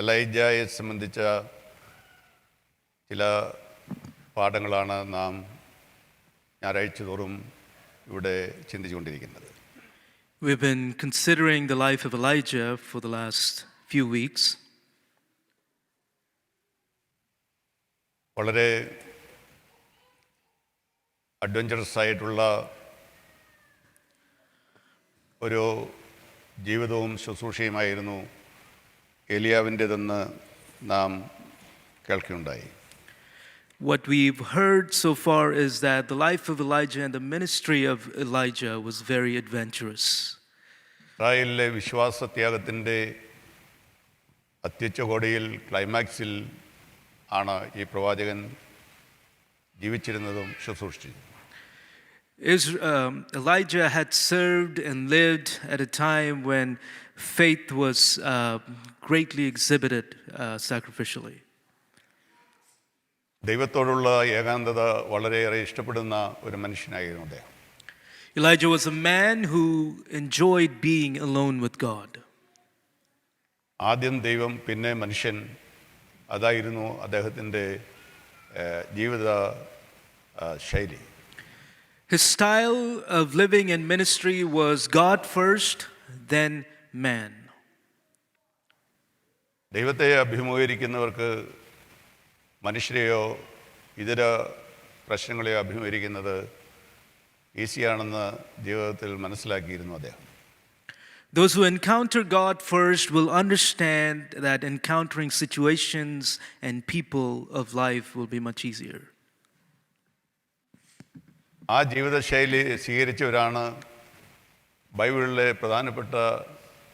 എലൈജയെ സംബന്ധിച്ച ചില പാഠങ്ങളാണ് നാം ഞായറാഴ്ച തോറും ഇവിടെ ചിന്തിച്ചുകൊണ്ടിരിക്കുന്നത്. We've been considering the life of Elijah for the last few weeks. വളരെ അഡ്വഞ്ചറസ് ആയിട്ടുള്ള ഒരു ജീവിതവും ശുശ്രൂഷയുമായിരുന്നു ഏലിയാവിൻ്റെതെന്ന് നാം കേൾക്കുകയുണ്ടായി. What we've heard so far is that the life of Elijah and the ministry of Elijah was very adventurous. ഇസ്രായേലിലെ വിശ്വാസത്യാഗത്തിൻ്റെ അത്യുച്ചകോടിയിൽ ക്ലൈമാക്സിൽ ആണ് ഈ പ്രവാചകൻ ജീവിച്ചിരുന്നതും ശുശ്രൂഷിച്ചിരുന്നതും. Elijah had served and lived at a time when faith was greatly exhibited sacrificially. ദൈവത്തോടുള്ള ഏകാന്തത വളരെയേറെ ഇഷ്ടപ്പെടുന്ന ഒരു മനുഷ്യനായിരുന്നു അദ്ദേഹം. Elijah was a man who enjoyed being alone with God. ആദ്യം ദൈവം, പിന്നെ മനുഷ്യൻ, അതായിരുന്നു അദ്ദേഹത്തിൻ്റെ ജീവിത ശൈലി. His style of living and ministry was God first, then man. ദൈവത്തെ അഭിമുഖീകരിക്കുന്നവർക്ക് മനുഷ്യരെയോ ഇതര പ്രശ്നങ്ങളെയോ അഭിമുഖീകരിക്കുന്നത് ഈസിയാണെന്ന് ജീവിതത്തിൽ മനസ്സിലാക്കിയിരുന്നു അദ്ദേഹം. Those who encounter God first will understand that encountering situations and people of life will be much easier. ആ ജീവിതശൈലി സ്വീകരിച്ചവരാണ് ബൈബിളിലെ പ്രധാനപ്പെട്ട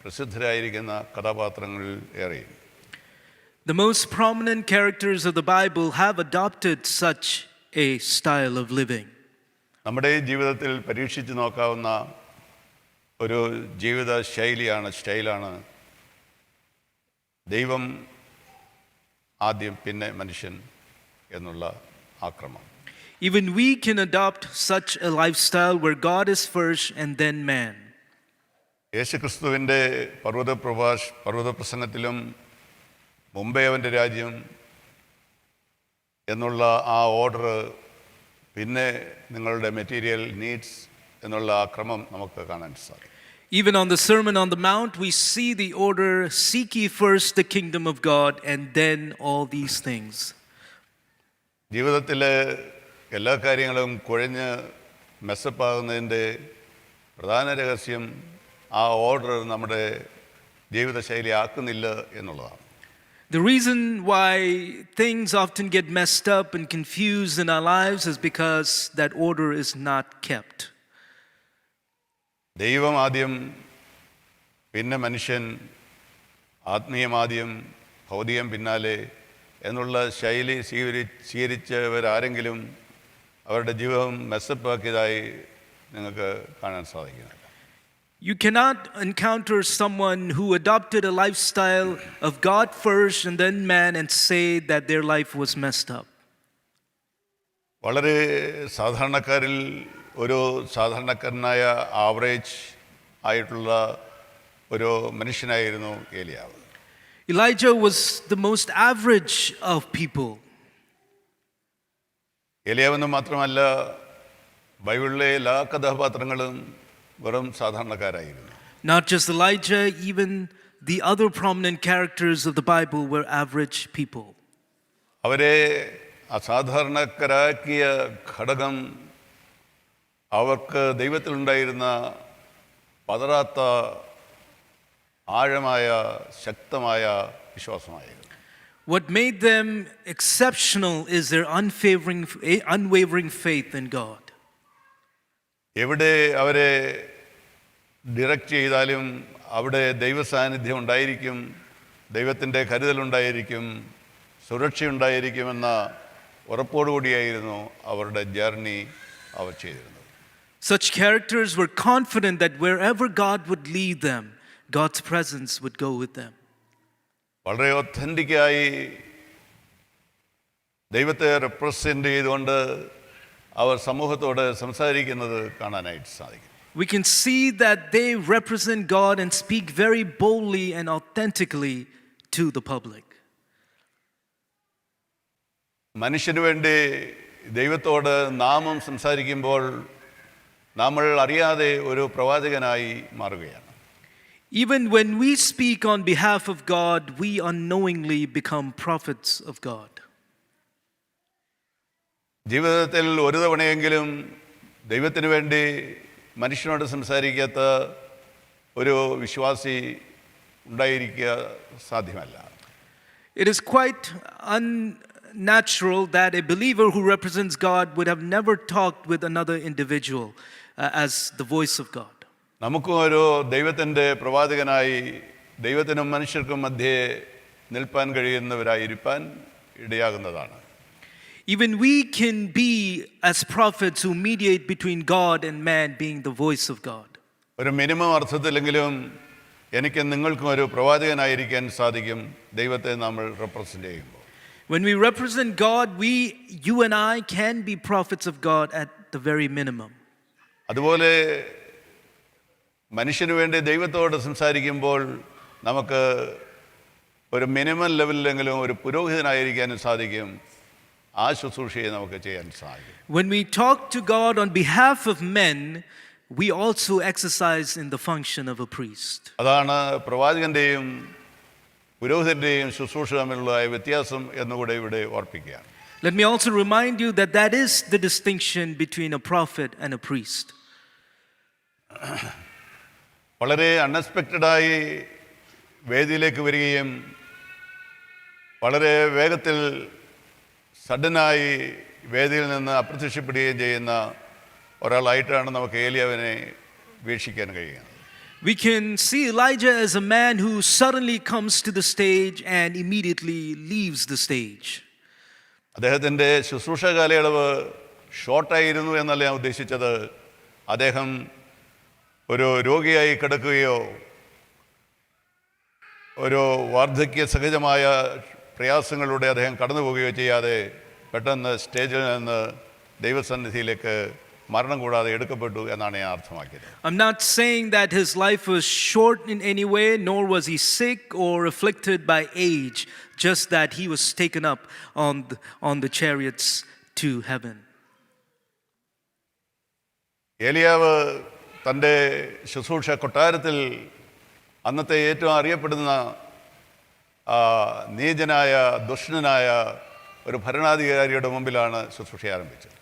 പ്രസിദ്ധരായിരിക്കുന്ന കഥാപാത്രങ്ങളിൽ ഏറെയും. The most prominent characters of the Bible have adopted such a style of living. നമ്മുടെ ജീവിതത്തിൽ പരീക്ഷിച്ച് നോക്കാവുന്ന ഒരു ജീവിത സ്റ്റൈലാണ് ദൈവം ആദ്യം പിന്നെ മനുഷ്യൻ എന്നുള്ള ആക്രമം. Even we can adopt such a lifestyle where God is first and then man. യേശുക്രിസ്തുവിൻ്റെ പർവ്വതപ്രസംഗത്തിലും മുമ്പേ അവൻ്റെ രാജ്യം എന്നുള്ള ആ ഓർഡർ, പിന്നെ നിങ്ങളുടെ മെറ്റീരിയൽ നീഡ്സ് എന്നുള്ള ആ ക്രമം നമുക്ക് കാണാൻ സാധിക്കും. Even on the Sermon on the Mount, we see the order, seek ye first the kingdom of God and then all these things. ജീവിതത്തിലെ എല്ലാ കാര്യങ്ങളും കുഴഞ്ഞ് മെസ്സപ്പാകുന്നതിൻ്റെ പ്രധാന രഹസ്യം ആ ഓർഡർ നമ്മുടെ ജീവിതശൈലി ആക്കുന്നില്ല എന്നുള്ളതാണ്. The reason why things often get messed up and confused in our lives is because that order is not kept. ദൈവം ആദ്യം, പിന്നെ മനുഷ്യൻ, ആത്മീയമാദ്യം, ഭൗതികം പിന്നാലെ എന്നുള്ള ശൈലി സ്വീകരിച്ചവരാരെങ്കിലും അവരുടെ ജീവിതം മെസ്സപ്പാക്കിയതായി നിങ്ങൾക്ക് കാണാൻ സാധിക്കുന്നില്ല. You cannot encounter someone who adopted a lifestyle of God first and then man and say that their life was messed up. വളരെ സാധാരണക്കാരിൽ ഒരു സാധാരണക്കാരനായ ആവറേജ് ആയിട്ടുള്ള ഒരു മനുഷ്യനായിരുന്നു ഏലിയാവ്. Elijah was the most average of people. ഏലിയാവെന്ന് മാത്രമല്ല, ബൈബിളിലെ എല്ലാ കഥാപാത്രങ്ങളും വെറും സാധാരണക്കാരായിരുന്നു. Not just Elijah, even the other prominent characters of the Bible were average people. അവരെ അസാധാരണക്കാരാക്കിയ ഘടകം അവർക്ക് ദൈവത്തിലുണ്ടായിരുന്ന പതറാത്ത ആഴമായ ശക്തമായ വിശ്വാസമായിരുന്നു. What made them exceptional is their unwavering faith in God. എവിടെ അവരെ ഡിറക്റ്റ് ചെയ്താലും അവിടെ ദൈവസാന്നിധ്യം ഉണ്ടായിരിക്കും, ദൈവത്തിൻ്റെ കരുതലുണ്ടായിരിക്കും, സുരക്ഷയുണ്ടായിരിക്കുമെന്ന ഉറപ്പോടുകൂടിയായിരുന്നു അവരുടെ ജേർണി അവർ ചെയ്തിരുന്നത്. Such characters were confident that wherever God would lead them, God's presence would go with them. വളരെ ഒത്തൻറ്റിക്കായി ദൈവത്തെ റെപ്രസെൻ്റ് ചെയ്തുകൊണ്ട് അവർ സമൂഹത്തോട് സംസാരിക്കുന്നത് കാണാനായിട്ട് സാധിക്കും. We can see that they represent God and speak very boldly and authentically to the public. മനുഷ്യന് വേണ്ടി ദൈവത്തോട് നാമം സംസാരിക്കുമ്പോൾ നമ്മൾ അറിയാതെ ഒരു പ്രവാചകനായി മാറുകയാണ്. Even when we speak on behalf of God, we unknowingly become prophets of God. ജീവിതത്തിൽ ഒരു തവണയെങ്കിലും ദൈവത്തിന് വേണ്ടി മനുഷ്യനോട് സംസാരിക്കാത്ത ഒരു വിശ്വാസി ഉണ്ടായിരിക്കുക സാധ്യമല്ല. It is quite unnatural that a believer who represents God would have never talked with another individual as the voice of God. നമുക്കും ഒരു ദൈവത്തിൻ്റെ പ്രവാചകനായി ദൈവത്തിനും മനുഷ്യർക്കും മധ്യേ നിൽപ്പാൻ കഴിയുന്നവരായിരിക്കാൻ ഇടയാകുന്നതാണ്. Even we can be as prophets who mediate between God and man, being the voice of God. ഒരു minimum അർത്ഥത്തിലെങ്കിലും എനിക്ക് നിങ്ങൾക്കും ഒരു പ്രവാചകനായിരിക്കാൻ സാധിക്കും ദൈവത്തെ നമ്മൾ റെപ്രസെൻ്റ് ചെയ്യുമ്പോൾ. When we represent God, you and I can be prophets of God at the very minimum. അതുപോലെ മനുഷ്യന് വേണ്ടി ദൈവത്തോട് സംസാരിക്കുമ്പോൾ നമുക്ക് ഒരു മിനിമം ലെവലിലെങ്കിലും ഒരു പുരോഹിതനായിരിക്കാനും സാധിക്കും. ആ ശുശ്രൂഷയെ നമുക്ക് ചെയ്യാൻ സാധിക്കും. When we talk to God on behalf of men, we also exercise in the function of a priest. അതാണ് പ്രവാചകന്റെയും പുരോഹിതന്റെയും ശുശ്രൂഷ തമ്മിലുള്ള വ്യത്യാസം എന്നുകൂടെ ഇവിടെ ഓർപ്പിക്കുകയാണ്. Let me also remind you that that is the distinction between a prophet and a priest. വളരെ അൺഎക്സ്പെക്റ്റഡായി വേദിയിലേക്ക് വരികയും വളരെ വേഗത്തിൽ സഡനായി വേദിയിൽ നിന്ന് അപ്രത്യക്ഷപ്പെടുകയും ചെയ്യുന്ന ഒരാളായിട്ടാണ് നമുക്ക് ഏലിയാവിനെ വീക്ഷിക്കാൻ കഴിയുന്നത്. We can see Elijah as a man who suddenly comes to the stage and immediately leaves the stage. അദ്ദേഹത്തിൻ്റെ ശുശ്രൂഷ കാലയളവ് ഷോർട്ടായിരുന്നു എന്നല്ല ഞാൻ ഉദ്ദേശിച്ചത്. അദ്ദേഹം ഒരു രോഗിയായി കിടക്കുകയോ ഒരു വാർദ്ധക്യ സഹജമായ പ്രയാസങ്ങളിലൂടെ അദ്ദേഹം കടന്നു പോവുകയോ ചെയ്യാതെ പെട്ടെന്ന് സ്റ്റേജിൽ നിന്ന് ദൈവസന്നിധിയിലേക്ക് മരണം കൂടാതെ എടുക്കപ്പെട്ടു എന്നാണ് ഞാൻ അർത്ഥമാക്കിയത്. I'm not saying that his life was short in any way, nor was he sick or afflicted by age, just that he was taken up on the chariots to heaven. ഏലിയാവ് തൻ്റെ ശുശ്രൂഷ കൊട്ടാരത്തിൽ അന്നത്തെ ഏറ്റവും അറിയപ്പെടുന്ന നീചനായ ദുഷ്ടനായ ഒരു ഭരണാധികാരിയുടെ മുമ്പിലാണ് ശുശ്രൂഷ ആരംഭിച്ചത്.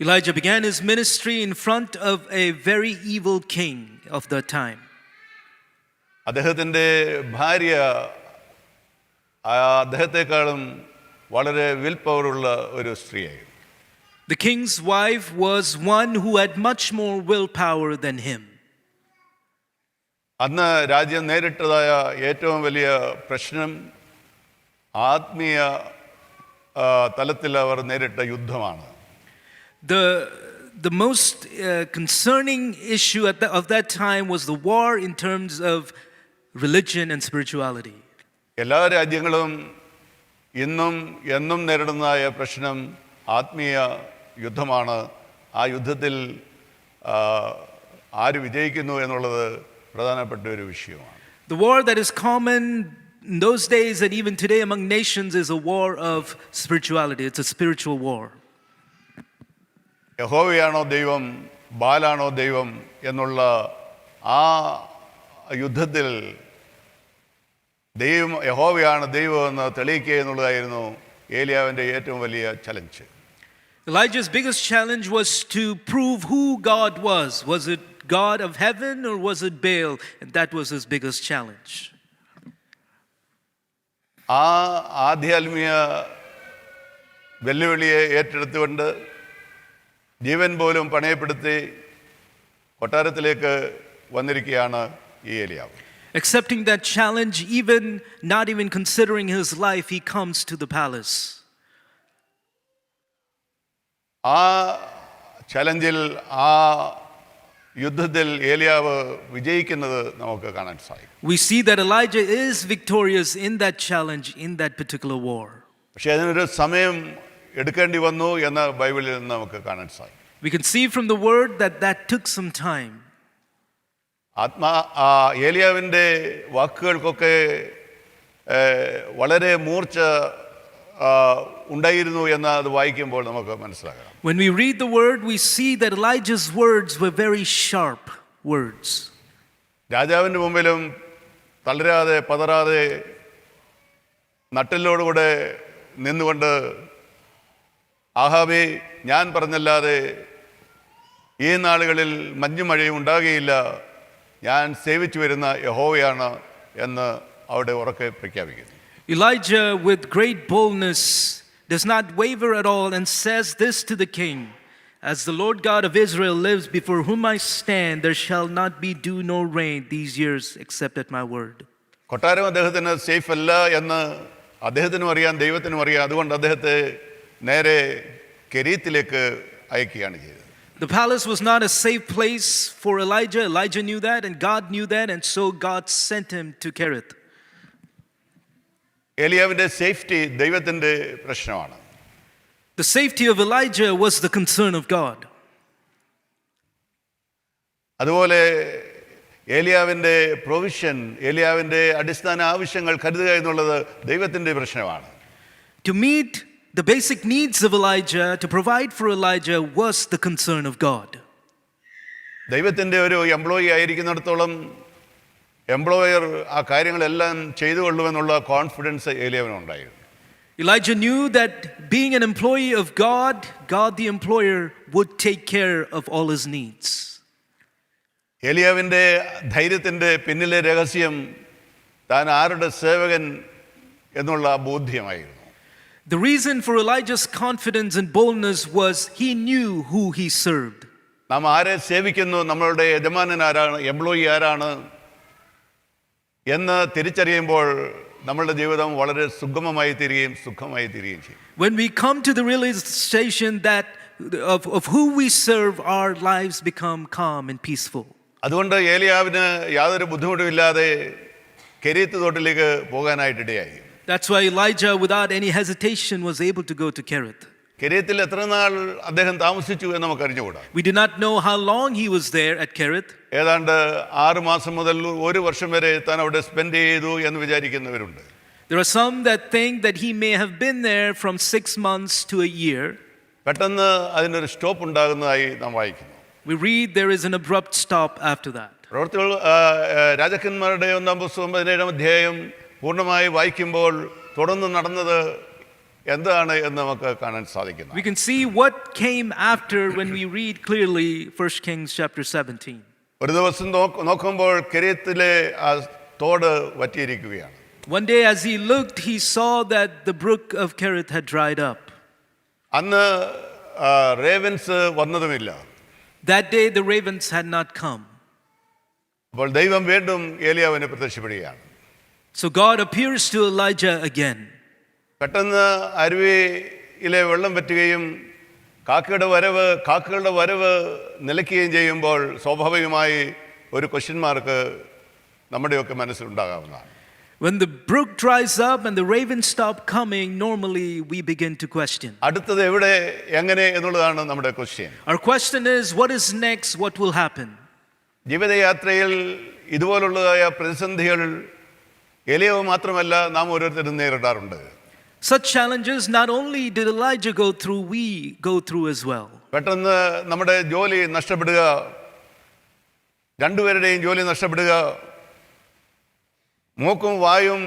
Elijah began his ministry in front of a very evil king of the time. അദ്ദേഹത്തിൻ്റെ ഭാര്യ അദ്ദേഹത്തെക്കാളും വളരെ വിൽ പവറുള്ള ഒരു സ്ത്രീയായിരുന്നു. The king's wife was one who had much more willpower than him. അന്ന് രാജ്യം നേരിട്ടതായ ഏറ്റവും വലിയ പ്രശ്നം ആത്മീയ തലത്തിൽ അവർ നേരിട്ട യുദ്ധമാണ്. The most concerning issue of that time was the war in terms of religion and spirituality. എല്ലാ രാജ്യങ്ങളും ഇന്നും എന്നും നേരിടുന്നതായ പ്രശ്നം ആത്മീയ യുദ്ധമാണ്. ആ യുദ്ധത്തിൽ ആര് വിജയിക്കുന്നു എന്നുള്ളത് പ്രധാനപ്പെട്ട ഒരു വിഷയമാണ്. The war that is common in those days and even today among nations is a war of spirituality. It's a spiritual war. യഹോവയാണോ ദൈവം ബാലാണോ ദൈവം എന്നുള്ള ആ യുദ്ധത്തിൽ ദൈവം യഹോവയാണ് ദൈവമെന്ന് തെളിയിക്കുക എന്നുള്ളതായിരുന്നു ഏലിയാവിൻ്റെ ഏറ്റവും വലിയ challenge. Elijah's biggest challenge was to prove who God was. Was it God of heaven or was it Baal? And that was his biggest challenge. ആ ആധ്യാത്മിക വെല്ലുവിളിയെ ഏറ്റെടുത്തുകൊണ്ട് ജീവൻ പോലും പണയപ്പെടുത്തി കൊട്ടാരത്തിലേക്ക് വന്നിരിക്കുകയാണ് ഈ ഏലിയാവ്. Accepting that challenge, not even considering his life, he comes to the palace. ആ ചലഞ്ചിൽ ആ യുദ്ധത്തിൽ ഏലിയാവ് വിജയിക്കുന്നത് നമുക്ക് കാണാൻ സാധിക്കും. We see that Elijah is victorious in that challenge, in that particular war. പക്ഷേ അതിനൊരു സമയം എടുക്കേണ്ടി വന്നു എന്ന് ബൈബിളിൽ നിന്ന് നമുക്ക് കാണാൻ സാധിക്കും. We can see from the word that took some time. ഏലിയാവിൻ്റെ വാക്കുകൾക്കൊക്കെ വളരെ മൂർച്ച ഉണ്ടായിരുന്നു എന്ന് അത് വായിക്കുമ്പോൾ നമുക്ക് മനസ്സിലാകാം. When we read the word, we see that Elijah's words were very sharp words. രാജാവിൻ്റെ മുമ്പിലും തളരാതെ പതറാതെ നട്ടിലോടുകൂടെ നിന്നുകൊണ്ട്, ആഹാബേ, ഞാൻ പറഞ്ഞല്ലാതെ ഈ നാളുകളിൽ മഞ്ഞുമഴയും ഉണ്ടാകുകയില്ല, ഞാൻ സേവിച്ചു വരുന്ന യഹോവയാണ് എന്ന് അവിടെ ഉറക്കെ പ്രഖ്യാപിക്കുന്നു. Elijah, with great boldness, does not waver at all and says this to the king: As the Lord God of Israel lives, before whom I stand, there shall not be dew nor rain these years except at my word. കൊട്ടാരം അദ്ദേഹത്തിന് safe അല്ല എന്ന് അദ്ദേഹത്തിനും അറിയാം, ദൈവത്തിനും അറിയാം. അതുകൊണ്ട് അദ്ദേഹത്തെ നേരെ കെരീത്തിലേക്ക് അയക്കുകയാണ് ചെയ്തത്. The palace was not a safe place for Elijah. Elijah knew that, and God knew that, and so God sent him to Kerith. ഏലിയാവിൻ്റെ സേഫ്റ്റി ദൈവത്തിൻ്റെ പ്രശ്നമാണ്. The safety of Elijah was the concern of God. അതുപോലെ ഏലിയാവിൻ്റെ provision, ഏലിയാവിൻ്റെ അടിസ്ഥാന ആവശ്യങ്ങൾ കരുതുക എന്നുള്ളത് ദൈവത്തിൻ്റെ പ്രശ്നമാണ്. To meet the basic needs of Elijah, to provide for Elijah, was the concern of God. ദൈവത്തിൻ്റെ ഒരു എംപ്ലോയി ആയിരിക്കുന്നിടത്തോളം എംപ്ലോയർ ആ കാര്യങ്ങളെല്ലാം ചെയ്തു കൊള്ളുമെന്നുള്ള confidence ഏലിയാവിനുണ്ടായിരുന്നു. Elijah knew that being an employee of God, God the employer, would take care of all his needs. ഏലിയാവിൻ്റെ ധൈര്യത്തിൻ്റെ പിന്നിലെ രഹസ്യം താൻ ആരുടെ സേവകൻ എന്നുള്ള ബോധ്യമായിരുന്നു. The reason for Elijah's confidence and boldness was he knew who he served. നാം ആരെ സേവിക്കുന്നു, നമ്മളുടെ യജമാനൻ ആരാണ്, എംപ്ലോയി ആരാണ് എന്ന് തിരിച്ചറിയുമ്പോൾ നമ്മളുടെ ജീവിതം വളരെ സുഗമമായി തീരുകയും സുഖമായി തീരുകയും ചെയ്യും. When we come to the realization that of who we serve, our lives become calm and peaceful. അതുകൊണ്ട് ഏലിയാവിന് യാതൊരു ബുദ്ധിമുട്ടുമില്ലാതെ Cherith തോട്ടിലേക്ക് പോകാനായിട്ടിടയായി. That's why Elijah, without any hesitation, was able to go to Kerith. കെരീത്തിൽ എത്ര നാൾ അദ്ദേഹം താമസിച്ചു എന്ന് നമുക്ക് അറിഞ്ഞുകൂടാ. We do not know how long he was there at Kerith. ഏതാണ്ട് 6 മാസം മുതൽ 1 വർഷം വരെ താൻ അവിടെ സ്പെൻഡ് ചെയ്തു എന്ന് വിചാരിക്കുന്നവരുണ്ട്. There are some that think that he may have been there from 6 months to a year. പെട്ടെന്ന് അതിനൊരു സ്റ്റോപ്പ് ഉണ്ടാകുന്നതായി നാം വായിക്കുന്നു. We read there is an abrupt stop after that. പ്രവൃത്തികൾ രാജാക്കന്മാരുടെ 1-ാം പുസ്തകം 17-ാം അധ്യായം പൂർണ്ണമായി വായിക്കുമ്പോൾ തുടർന്ന് നടന്നത് എന്താണ് എന്ന് നമുക്ക് കാണാൻ സാധിക്കുന്നു. We can see what came after when we read clearly 1 Kings chapter 17. ഒരു ദിവസം നോക്കുമ്പോൾ കെരീത്തിലെ ആ തോട് വറ്റിയിരിക്കുകയാണ്. One day as he looked, he saw that the brook of Kerith had dried up. അന്ന് ravens വന്നതുമില്ല. That day the ravens had not come. അപ്പോൾ ദൈവം വീണ്ടും ഏലിയാവിനെ പ്രത്യക്ഷപ്പെടുകയാണ്. So God appears to Elijah again. പെട്ടെന്ന് അരുവിയിലെ വെള്ളം വറ്റുകയും കാക്കകളുടെ വരവ് നിലയ്ക്കുകയും ചെയ്യുമ്പോൾ സ്വാഭാവികമായി ഒരു ക്വസ്റ്റ്യൻ മാർക്ക് നമ്മുടെയൊക്കെ മനസ്സിലുണ്ടാകാവുന്നതാണ്. When the brook dries up and the ravens stop coming, normally we begin to question. അടുത്തത് എവിടെ, എങ്ങനെ എന്നുള്ളതാണ് നമ്മുടെ question. Our question is, what is next? What will happen? ജീവിതയാത്രയിൽ ഇതുപോലുള്ളതായ പ്രതിസന്ധികൾ ഏലിയാവ് മാത്രമല്ല നാം ഓരോരുത്തരും നേരിടാറുണ്ട്. Such challenges not only did Elijah go through, we go through as well. പെട്ടെന്ന് നമ്മുടെ ജോലി നഷ്ടപ്പെടുക, രണ്ടുപേരുടെയും ജോലി നഷ്ടപ്പെടുക, മൂക്കും വായും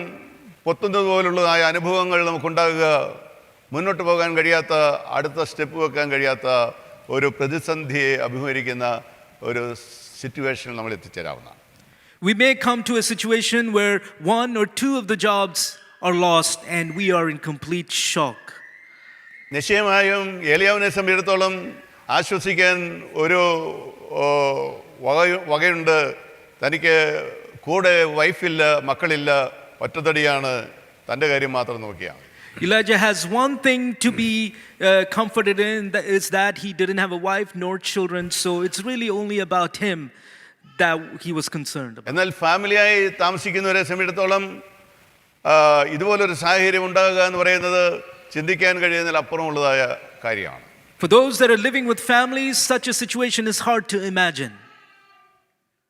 പൊത്തുന്നത് പോലുള്ളതായ അനുഭവങ്ങൾ നമുക്കുണ്ടാകുക, മുന്നോട്ട് പോകാൻ കഴിയാത്ത, അടുത്ത സ്റ്റെപ്പ് വെക്കാൻ കഴിയാത്ത ഒരു പ്രതിസന്ധിയെ അഭിമുഖീകരിക്കുന്ന ഒരു സിറ്റുവേഷനിൽ നമ്മൾ എത്തിച്ചേരാവുന്നതാണ്. We may come to a situation where 1 or 2 of the jobs are lost and we are in complete shock. നിശ്ചയമായും ഏലിയാവിനെ സംബന്ധിച്ചിടത്തോളം ആശ്വസിക്കാൻ ഒരു വകയുണ്ട്. തനിക്ക് കൂടെ വൈഫില്ല, മക്കളില്ല, ഒറ്റത്തടിയാണ്, തൻ്റെ കാര്യം മാത്രം നോക്കിയാണ്. Elijah has one thing to be comforted in, that is that he didn't have a wife nor children, so it's really only about him that he was concerned about. എന്നാൽ ഫാമിലിയായി താമസിക്കുന്നവരെ സംബന്ധിച്ചിടത്തോളം ഇതുപോലൊരു സാഹചര്യം ഉണ്ടാകുക എന്ന് പറയുന്നത് ചിന്തിക്കാൻ കഴിയുന്നതിൽ അപ്പുറമുള്ളതായ കാര്യമാണ്. For those that are living with families, such a situation is hard to imagine.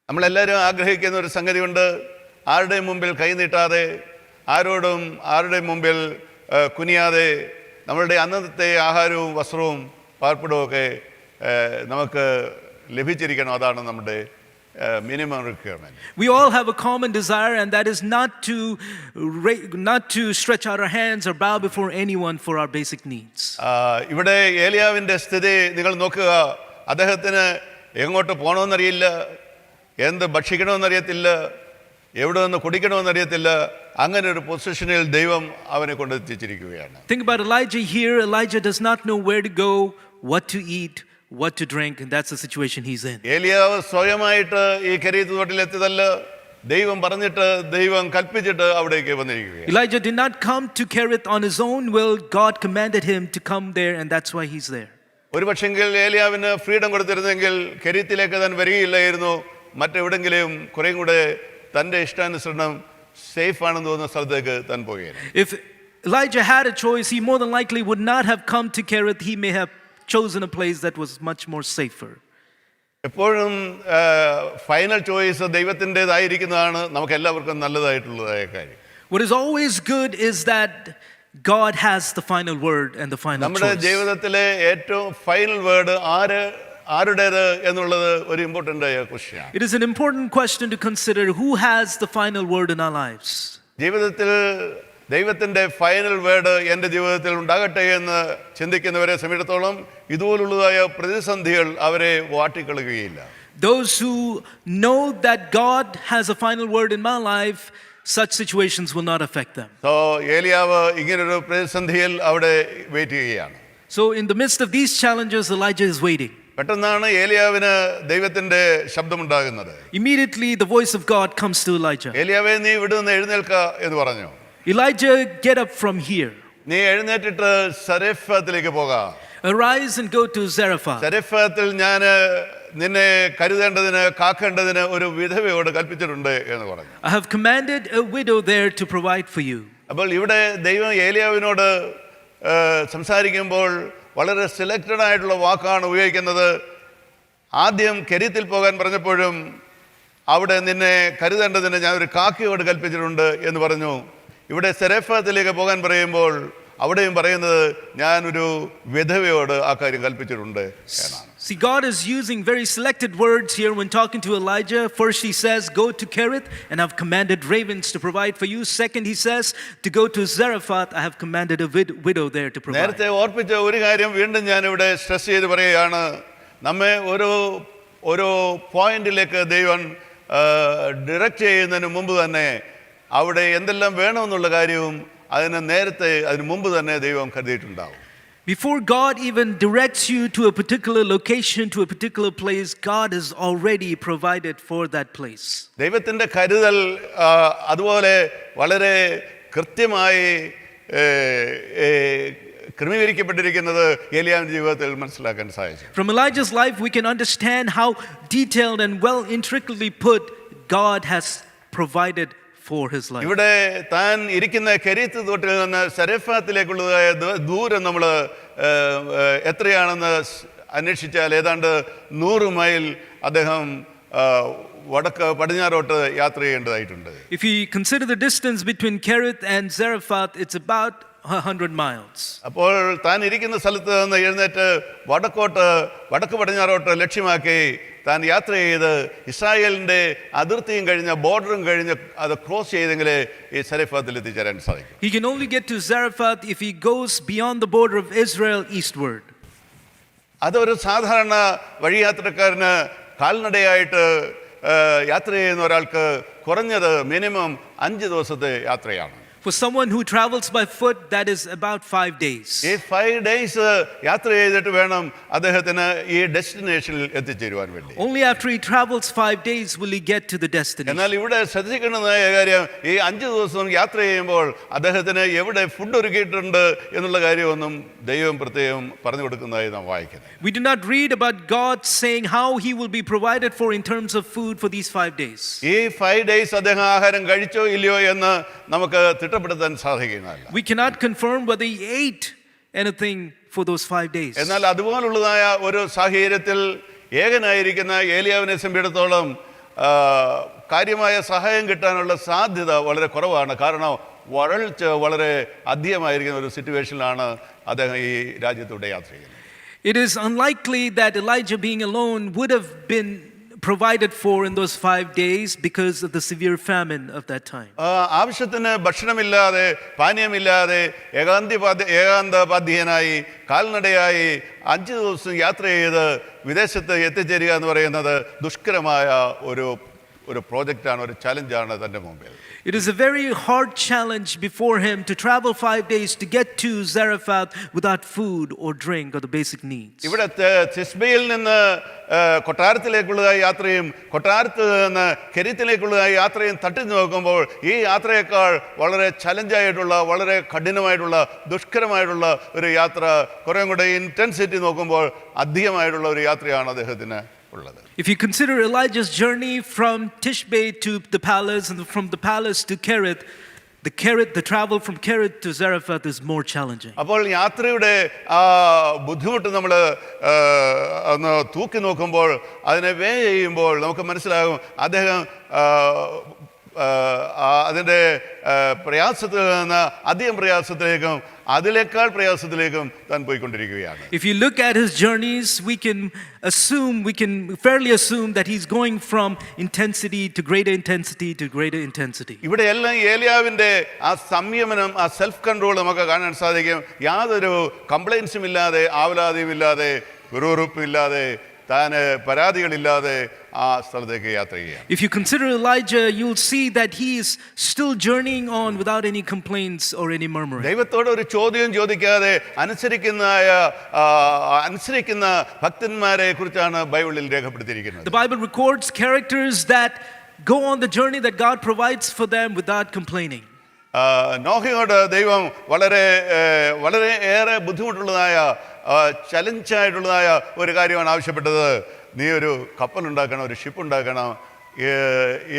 നമ്മളെല്ലാവരും ആഗ്രഹിക്കുന്ന ഒരു സംഗതിയുണ്ട്, ആരുടെയും മുമ്പിൽ കൈ നീട്ടാതെ ആരോടും ആരുടെയും മുമ്പിൽ കുനിയാതെ നമ്മളുടെ അന്നത്തെ ആഹാരവും വസ്ത്രവും പാർപ്പിടവും ഒക്കെ നമുക്ക് ലഭിച്ചിരിക്കണം. അതാണ് നമ്മുടെ minimum requirement. We all have a common desire, and that is not to stretch out our hands or bow before anyone for our basic needs. ഇവിടെ ഏലിയാവിൻ്റെ സ്ഥിതി നിങ്ങൾ നോക്കുക. അദ്ദേഹത്തിന് എങ്ങോട്ട് പോകണമെന്നറിയില്ല, എന്ത് ഭക്ഷിക്കണമെന്നറിയത്തില്ല, എവിടെ നിന്ന് കുടിക്കണമെന്നറിയത്തില്ല. അങ്ങനെ ഒരു പൊസിഷനിൽ ദൈവം അവനെ കൊണ്ടെത്തിച്ചിരിക്കുകയാണ്. Think about Elijah here. Elijah does not know where to go, what to eat, what to drink, and that's the situation he's in. ഏലിയാവ് സ്വയമായിട്ട് ഈ കെരീത്ത് തോട്ടിലെത്തിയതല്ല, ദൈവം പറഞ്ഞിട്ട് ദൈവം കൽപ്പിച്ചിട്ട് അവിടേക്ക് വന്നിരിക്കുകയാണ്. Elijah did not come to Kerith on his own will. God commanded him to come there, and that's why he's there. ഒരു പക്ഷെങ്കിൽ ഏലിയാവിന് freedom കൊടുത്തിരുന്നെങ്കിൽ കെരീത്തിലേക്ക് താൻ വരികയില്ലായിരുന്നു. മറ്റെവിടെങ്കിലും കുറേയും കൂടെ തൻ്റെ ഇഷ്ടാനുസരണം സേഫ് ആണെന്ന് തോന്നുന്ന സ്ഥലത്തേക്ക് താൻ പോവുകയായിരുന്നു. If Elijah had a choice, he more than likely would not have come to Kerith. He may have chosen a place that was much more safer. എപ്പോഴും ഫൈനൽ ചോയ്സ് ദൈവത്തിൻ്റെതായിരിക്കുന്നതാണ് നമുക്ക് എല്ലാവർക്കും നല്ലതായിട്ടുള്ളതായ കാര്യം. What is always good is that God has the final word and the final നമ്മുടെ choice. ജീവിതത്തിലെ ഏറ്റവും final word ആരുടേത് എന്നുള്ളത് ഒരു important ആയ ക്വസ്റ്റ്യനാണ്. It is an important question to consider, who has the final word in our lives. ജീവിതത്തിൽ ദൈവത്തിൻ്റെ final word എൻ്റെ ജീവിതത്തിൽ ഉണ്ടാകട്ടെ എന്ന് ചിന്തിക്കുന്നവരെ സംബന്ധിച്ചിടത്തോളം ഇതുപോലുള്ളതായ പ്രതിസന്ധികൾ അവരെ വാട്ടിക്കളയുകയില്ല. Those who know that God has a final word in my life, such situations will not affect them. So ഏലിയാവ് ഇങ്ങനൊരു പ്രതിസന്ധിയിൽ അവിടെ വെയിറ്റ് ചെയ്യുകയാണ്. So in the midst of these challenges, Elijah is waiting. പെട്ടെന്നാണ് ഏലിയാവിന് ദൈവത്തിന്റെ ശബ്ദമുണ്ടാകുന്നത്. Immediately the voice of God comes to Elijah. ഏലിയാവേ, നീ ഇവിടെ നിന്ന് എഴുന്നേൽക്ക എന്ന് പറഞ്ഞു. Elijah, get up from here. നീ എഴുന്നേറ്റിട്ട് സരെഫത്തിലേക്ക് പോകാം. Arise and go to Zarephath. സരെഫത്തിൽ ഞാൻ നിന്നെ കരുതേണ്ടതിന് കാക്കേണ്ടതിന് ഒരു വിധവയോട് കൽപ്പിച്ചിട്ടുണ്ട് എന്ന് പറഞ്ഞു. I have commanded a widow there to provide for you. അപ്പോൾ ഇവിടെ ദൈവം ഏലിയാവിനോട് സംസാരിക്കുമ്പോൾ വളരെ സെലക്റ്റഡ് ആയിട്ടുള്ള വാക്കാണ് ഉപയോഗിക്കുന്നത്. ആദ്യം കെരീത്തിൽ പോകാൻ പറഞ്ഞപ്പോഴും അവിടെ നിന്നെ കരുതേണ്ടതിന് ഞാൻ ഒരു കാക്കയോട് കൽപ്പിച്ചിട്ടുണ്ട് എന്ന് പറഞ്ഞു. ഇവിടെ സെരെഫത്തിലേക്ക് പോകാൻ പറയുമ്പോൾ അവിടെയും പറയുന്നത് ഞാനൊരു വിധവയോട് ആ കാര്യം കൽപ്പിച്ചിട്ടുണ്ട് എന്നാണ്. See, God is using very selected words here when talking to Elijah. First he says, go to Kerith and I've commanded ravens to provide for you. Second he says, to go to Zarephath, I have commanded a widow there to provide. നേരത്തെ ഓർപ്പിച്ച ഒരു കാര്യം വീണ്ടും ഞാൻ ഇവിടെ stress ചെയ്ത് പറയുകയാണ്. നമ്മെ ഒരു പോയിന്റിലേക്ക് ദൈവം ഡിറക്റ്റ് ചെയ്യുന്നതിന് മുമ്പ് തന്നെ അവിടെ എന്തെല്ലാം വേണമെന്നുള്ള കാര്യവും അതിന് മുമ്പ് തന്നെ ദൈവം കരുതിയിട്ടുണ്ടാവും. Before God even directs you to a particular location, to a particular place, God has already provided for that place. ദൈവത്തിൻ്റെ കരുതൽ അതുപോലെ വളരെ കൃത്യമായി ക്രമീകരിക്കപ്പെട്ടിരിക്കുന്നത് ഏലിയാവിന്റെ ജീവിതത്തിൽ മനസ്സിലാക്കാൻ സാധിച്ചു. From Elijah's life we can understand how detailed and well intricately put God has provided for his life. ഇവിടെ താൻ ഇരിക്കുന്ന കെരീത്ത് തോട്ടിൽ നിന്ന് സരെഫത്തിലേക്കുള്ളതായ ദൂരം നമ്മൾ എത്രയാണെന്ന് അന്വേഷിച്ചാൽ ഏതാണ്ട് 100 മൈൽ അദ്ദേഹം വടക്ക് പടിഞ്ഞാറോട്ട് യാത്ര ചെയ്യേണ്ടതായിട്ടുണ്ട്. If you consider the distance between Kerith and Zarephath, it's about 100 miles. അപ്പോൾ താൻ ഇരിക്കുന്ന സ്ഥലത്ത് നിന്ന് എഴുന്നേറ്റ് വടക്ക് പടിഞ്ഞാറോട്ട് ലക്ഷ്യമാക്കി താൻ യാത്ര ചെയ്ത് ഇസ്രായേലിന്റെ അതിർത്തിയും കഴിഞ്ഞ് ബോർഡറും കഴിഞ്ഞ് അത് ക്രോസ് ചെയ്തെങ്കിലേ ഈ സരെഫത്തിൽ എത്തിച്ചേരാൻ സാധിക്കും. He can only get to Zarephath if he goes beyond the border of Israel eastward. അതൊരു സാധാരണ വഴിയാത്രക്കാരന് കാൽനടയായിട്ട് യാത്ര ചെയ്യുന്ന ഒരാൾക്ക് കുറഞ്ഞത് മിനിമം 5 ദിവസത്തെ യാത്രയാണ്. For someone who travels by foot, that is about 5 days. ഈ 5 days യാത്ര ചെയ്തിട്ട് വേണം അദ്ദേഹത്തിന് ഈ ഡെസ്റ്റിനേഷനിൽ എത്തിച്ചേരുവാൻ വേണ്ടി. Only after he travels 5 days will he get to the destination. എന്നാൽ ഇവിടെ ശ്രദ്ധിക്കേണ്ടതായ കാര്യം, ഈ 5 ദിവസം യാത്ര ചെയ്യുമ്പോൾ അദ്ദേഹത്തിന് എവിടെ ഫുഡ് ഒരുക്കിയിട്ടുണ്ട് എന്നുള്ള കാര്യമൊന്നും ദൈവം പ്രത്യേകം പറഞ്ഞു കൊടുക്കുന്നതായി നാം വായിക്കുന്നത്. We do not read about God saying how he will be provided for in terms of food for these 5 days. ഈ 5 days അദ്ദേഹം ആഹാരം കഴിച്ചോ ഇല്ലയോ എന്ന് നമുക്ക് തിട്ടപ്പെടുത്താൻ സാധിക്കുന്നതല്ല. We cannot confirm whether he ate anything for those 5 days. എന്നാൽ അതുപോലുള്ളതായ ഒരു സാഹചര്യത്തിൽ ഏകനായിരിക്കുന്ന ഏലിയാവിനെ സംബന്ധിച്ചിടത്തോളം കാര്യമായ സഹായം കിട്ടാനുള്ള സാധ്യത വളരെ കുറവാണ്. കാരണം വരൾച്ച വളരെ അധികമായിരിക്കുന്ന ഒരു സിറ്റുവേഷനിലാണ് അദ്ദേഹം ഈ രാജ്യത്തൂടെ യാത്ര ചെയ്യുന്നത്. It is unlikely that Elijah being alone would have been provided for in those 5 days because of the severe famine of that time. ആവശ്യത്തിന് ഭക്ഷണമില്ലാതെ പാനീയമില്ലാതെ ഏകാന്തപാധ്യനായി കാൽനടയായി 5 ദിവസം യാത്ര ചെയ്ത് വിദേശത്ത് എത്തിച്ചേരുക എന്ന് പറയുന്നത് ദുഷ്കരമായ ഒരു പ്രോജക്റ്റാണ്, ഒരു ചലഞ്ചാണ് തൻ്റെ മുമ്പിൽ. It is a very hard challenge before him to travel 5 days to get to Zarephath without food or drink or the basic needs. ഇവിടെ തിസ്ബയിൽ നിന്ന് കൊട്ടാരത്തിലേക്കുള്ള യാത്രയും കൊട്ടാരത്തിൽ നിന്ന് കെരീത്തിലേക്കുള്ള യാത്രയും തട്ടി നോക്കുമ്പോൾ ഈ യാത്രയേക്കാൾ വളരെ ചലഞ്ചായിട്ടുള്ള, വളരെ കഠിനമായിട്ടുള്ള, ദുഷ്കരമായിട്ടുള്ള ഒരു യാത്ര, കുറേ കൂടെ ഇൻറ്റൻസിറ്റി നോക്കുമ്പോൾ അധികമായിട്ടുള്ള ഒരു യാത്രയാണ് അദ്ദേഹത്തിന് ഉള്ളത്. If you consider Elijah's journey from Tishbe to the palace and from the palace to Kerith, the travel from Kerith to Zarephath is more challenging. അപ്പോൾ യാത്രയുടെ ബുദ്ധിമുട്ട് നമ്മൾ ഒന്ന് തൂക്കി നോക്കുമ്പോൾ, അതിനെ വേ ചെയ്യുമ്പോൾ നമുക്ക് മനസ്സിലാകും അദ്ദേഹം അതിൻ്റെ പ്രയാസത്തിൽ നിന്ന് അധികം പ്രയാസത്തിലേക്കും അതിലേക്കാൾ പ്രയാസത്തിലേക്കും താൻ പോയിക്കൊണ്ടിരിക്കുകയാണ്. If you look at his journeys, we can fairly assume that he's going from intensity to greater intensity to greater intensity. ഇവിടെ എല്ലാം ഏലിയാവിൻ്റെ ആ സംയമനം, ആ സെൽഫ് കൺട്രോൾ നമുക്ക് കാണാൻ സാധിക്കും. യാതൊരു കംപ്ലൈൻസും ഇല്ലാതെ, ആവലാതിയും ഇല്ലാതെ, വിറുവിറുപ്പില്ലാതെ, താന് പരാതികളില്ലാതെ ആ സ്ഥലത്തേക്ക് യാത്ര ചെയ്യാം. If you consider Elijah, you'll see that he is still journeying on without any complaints or any murmuring. ദൈവത്തോട് ഒരു ചോദ്യം ചോദിക്കാതെ അനുസരിക്കുന്ന ഭക്തന്മാരെ കുറിച്ചാണ് ബൈബിളിൽ രേഖപ്പെടുത്തിയിരിക്കുന്നത്. The Bible records characters that go on the journey that God provides for them without complaining. നോഹയോട് ദൈവം വളരെ ഏറെ ബുദ്ധിമുട്ടുള്ളതായ ചലഞ്ചായിട്ടുള്ളതായ ഒരു കാര്യമാണ് ആവശ്യപ്പെട്ടത്. നീ ഒരു കപ്പലുണ്ടാക്കണം, ഒരു ഷിപ്പ് ഉണ്ടാക്കണം.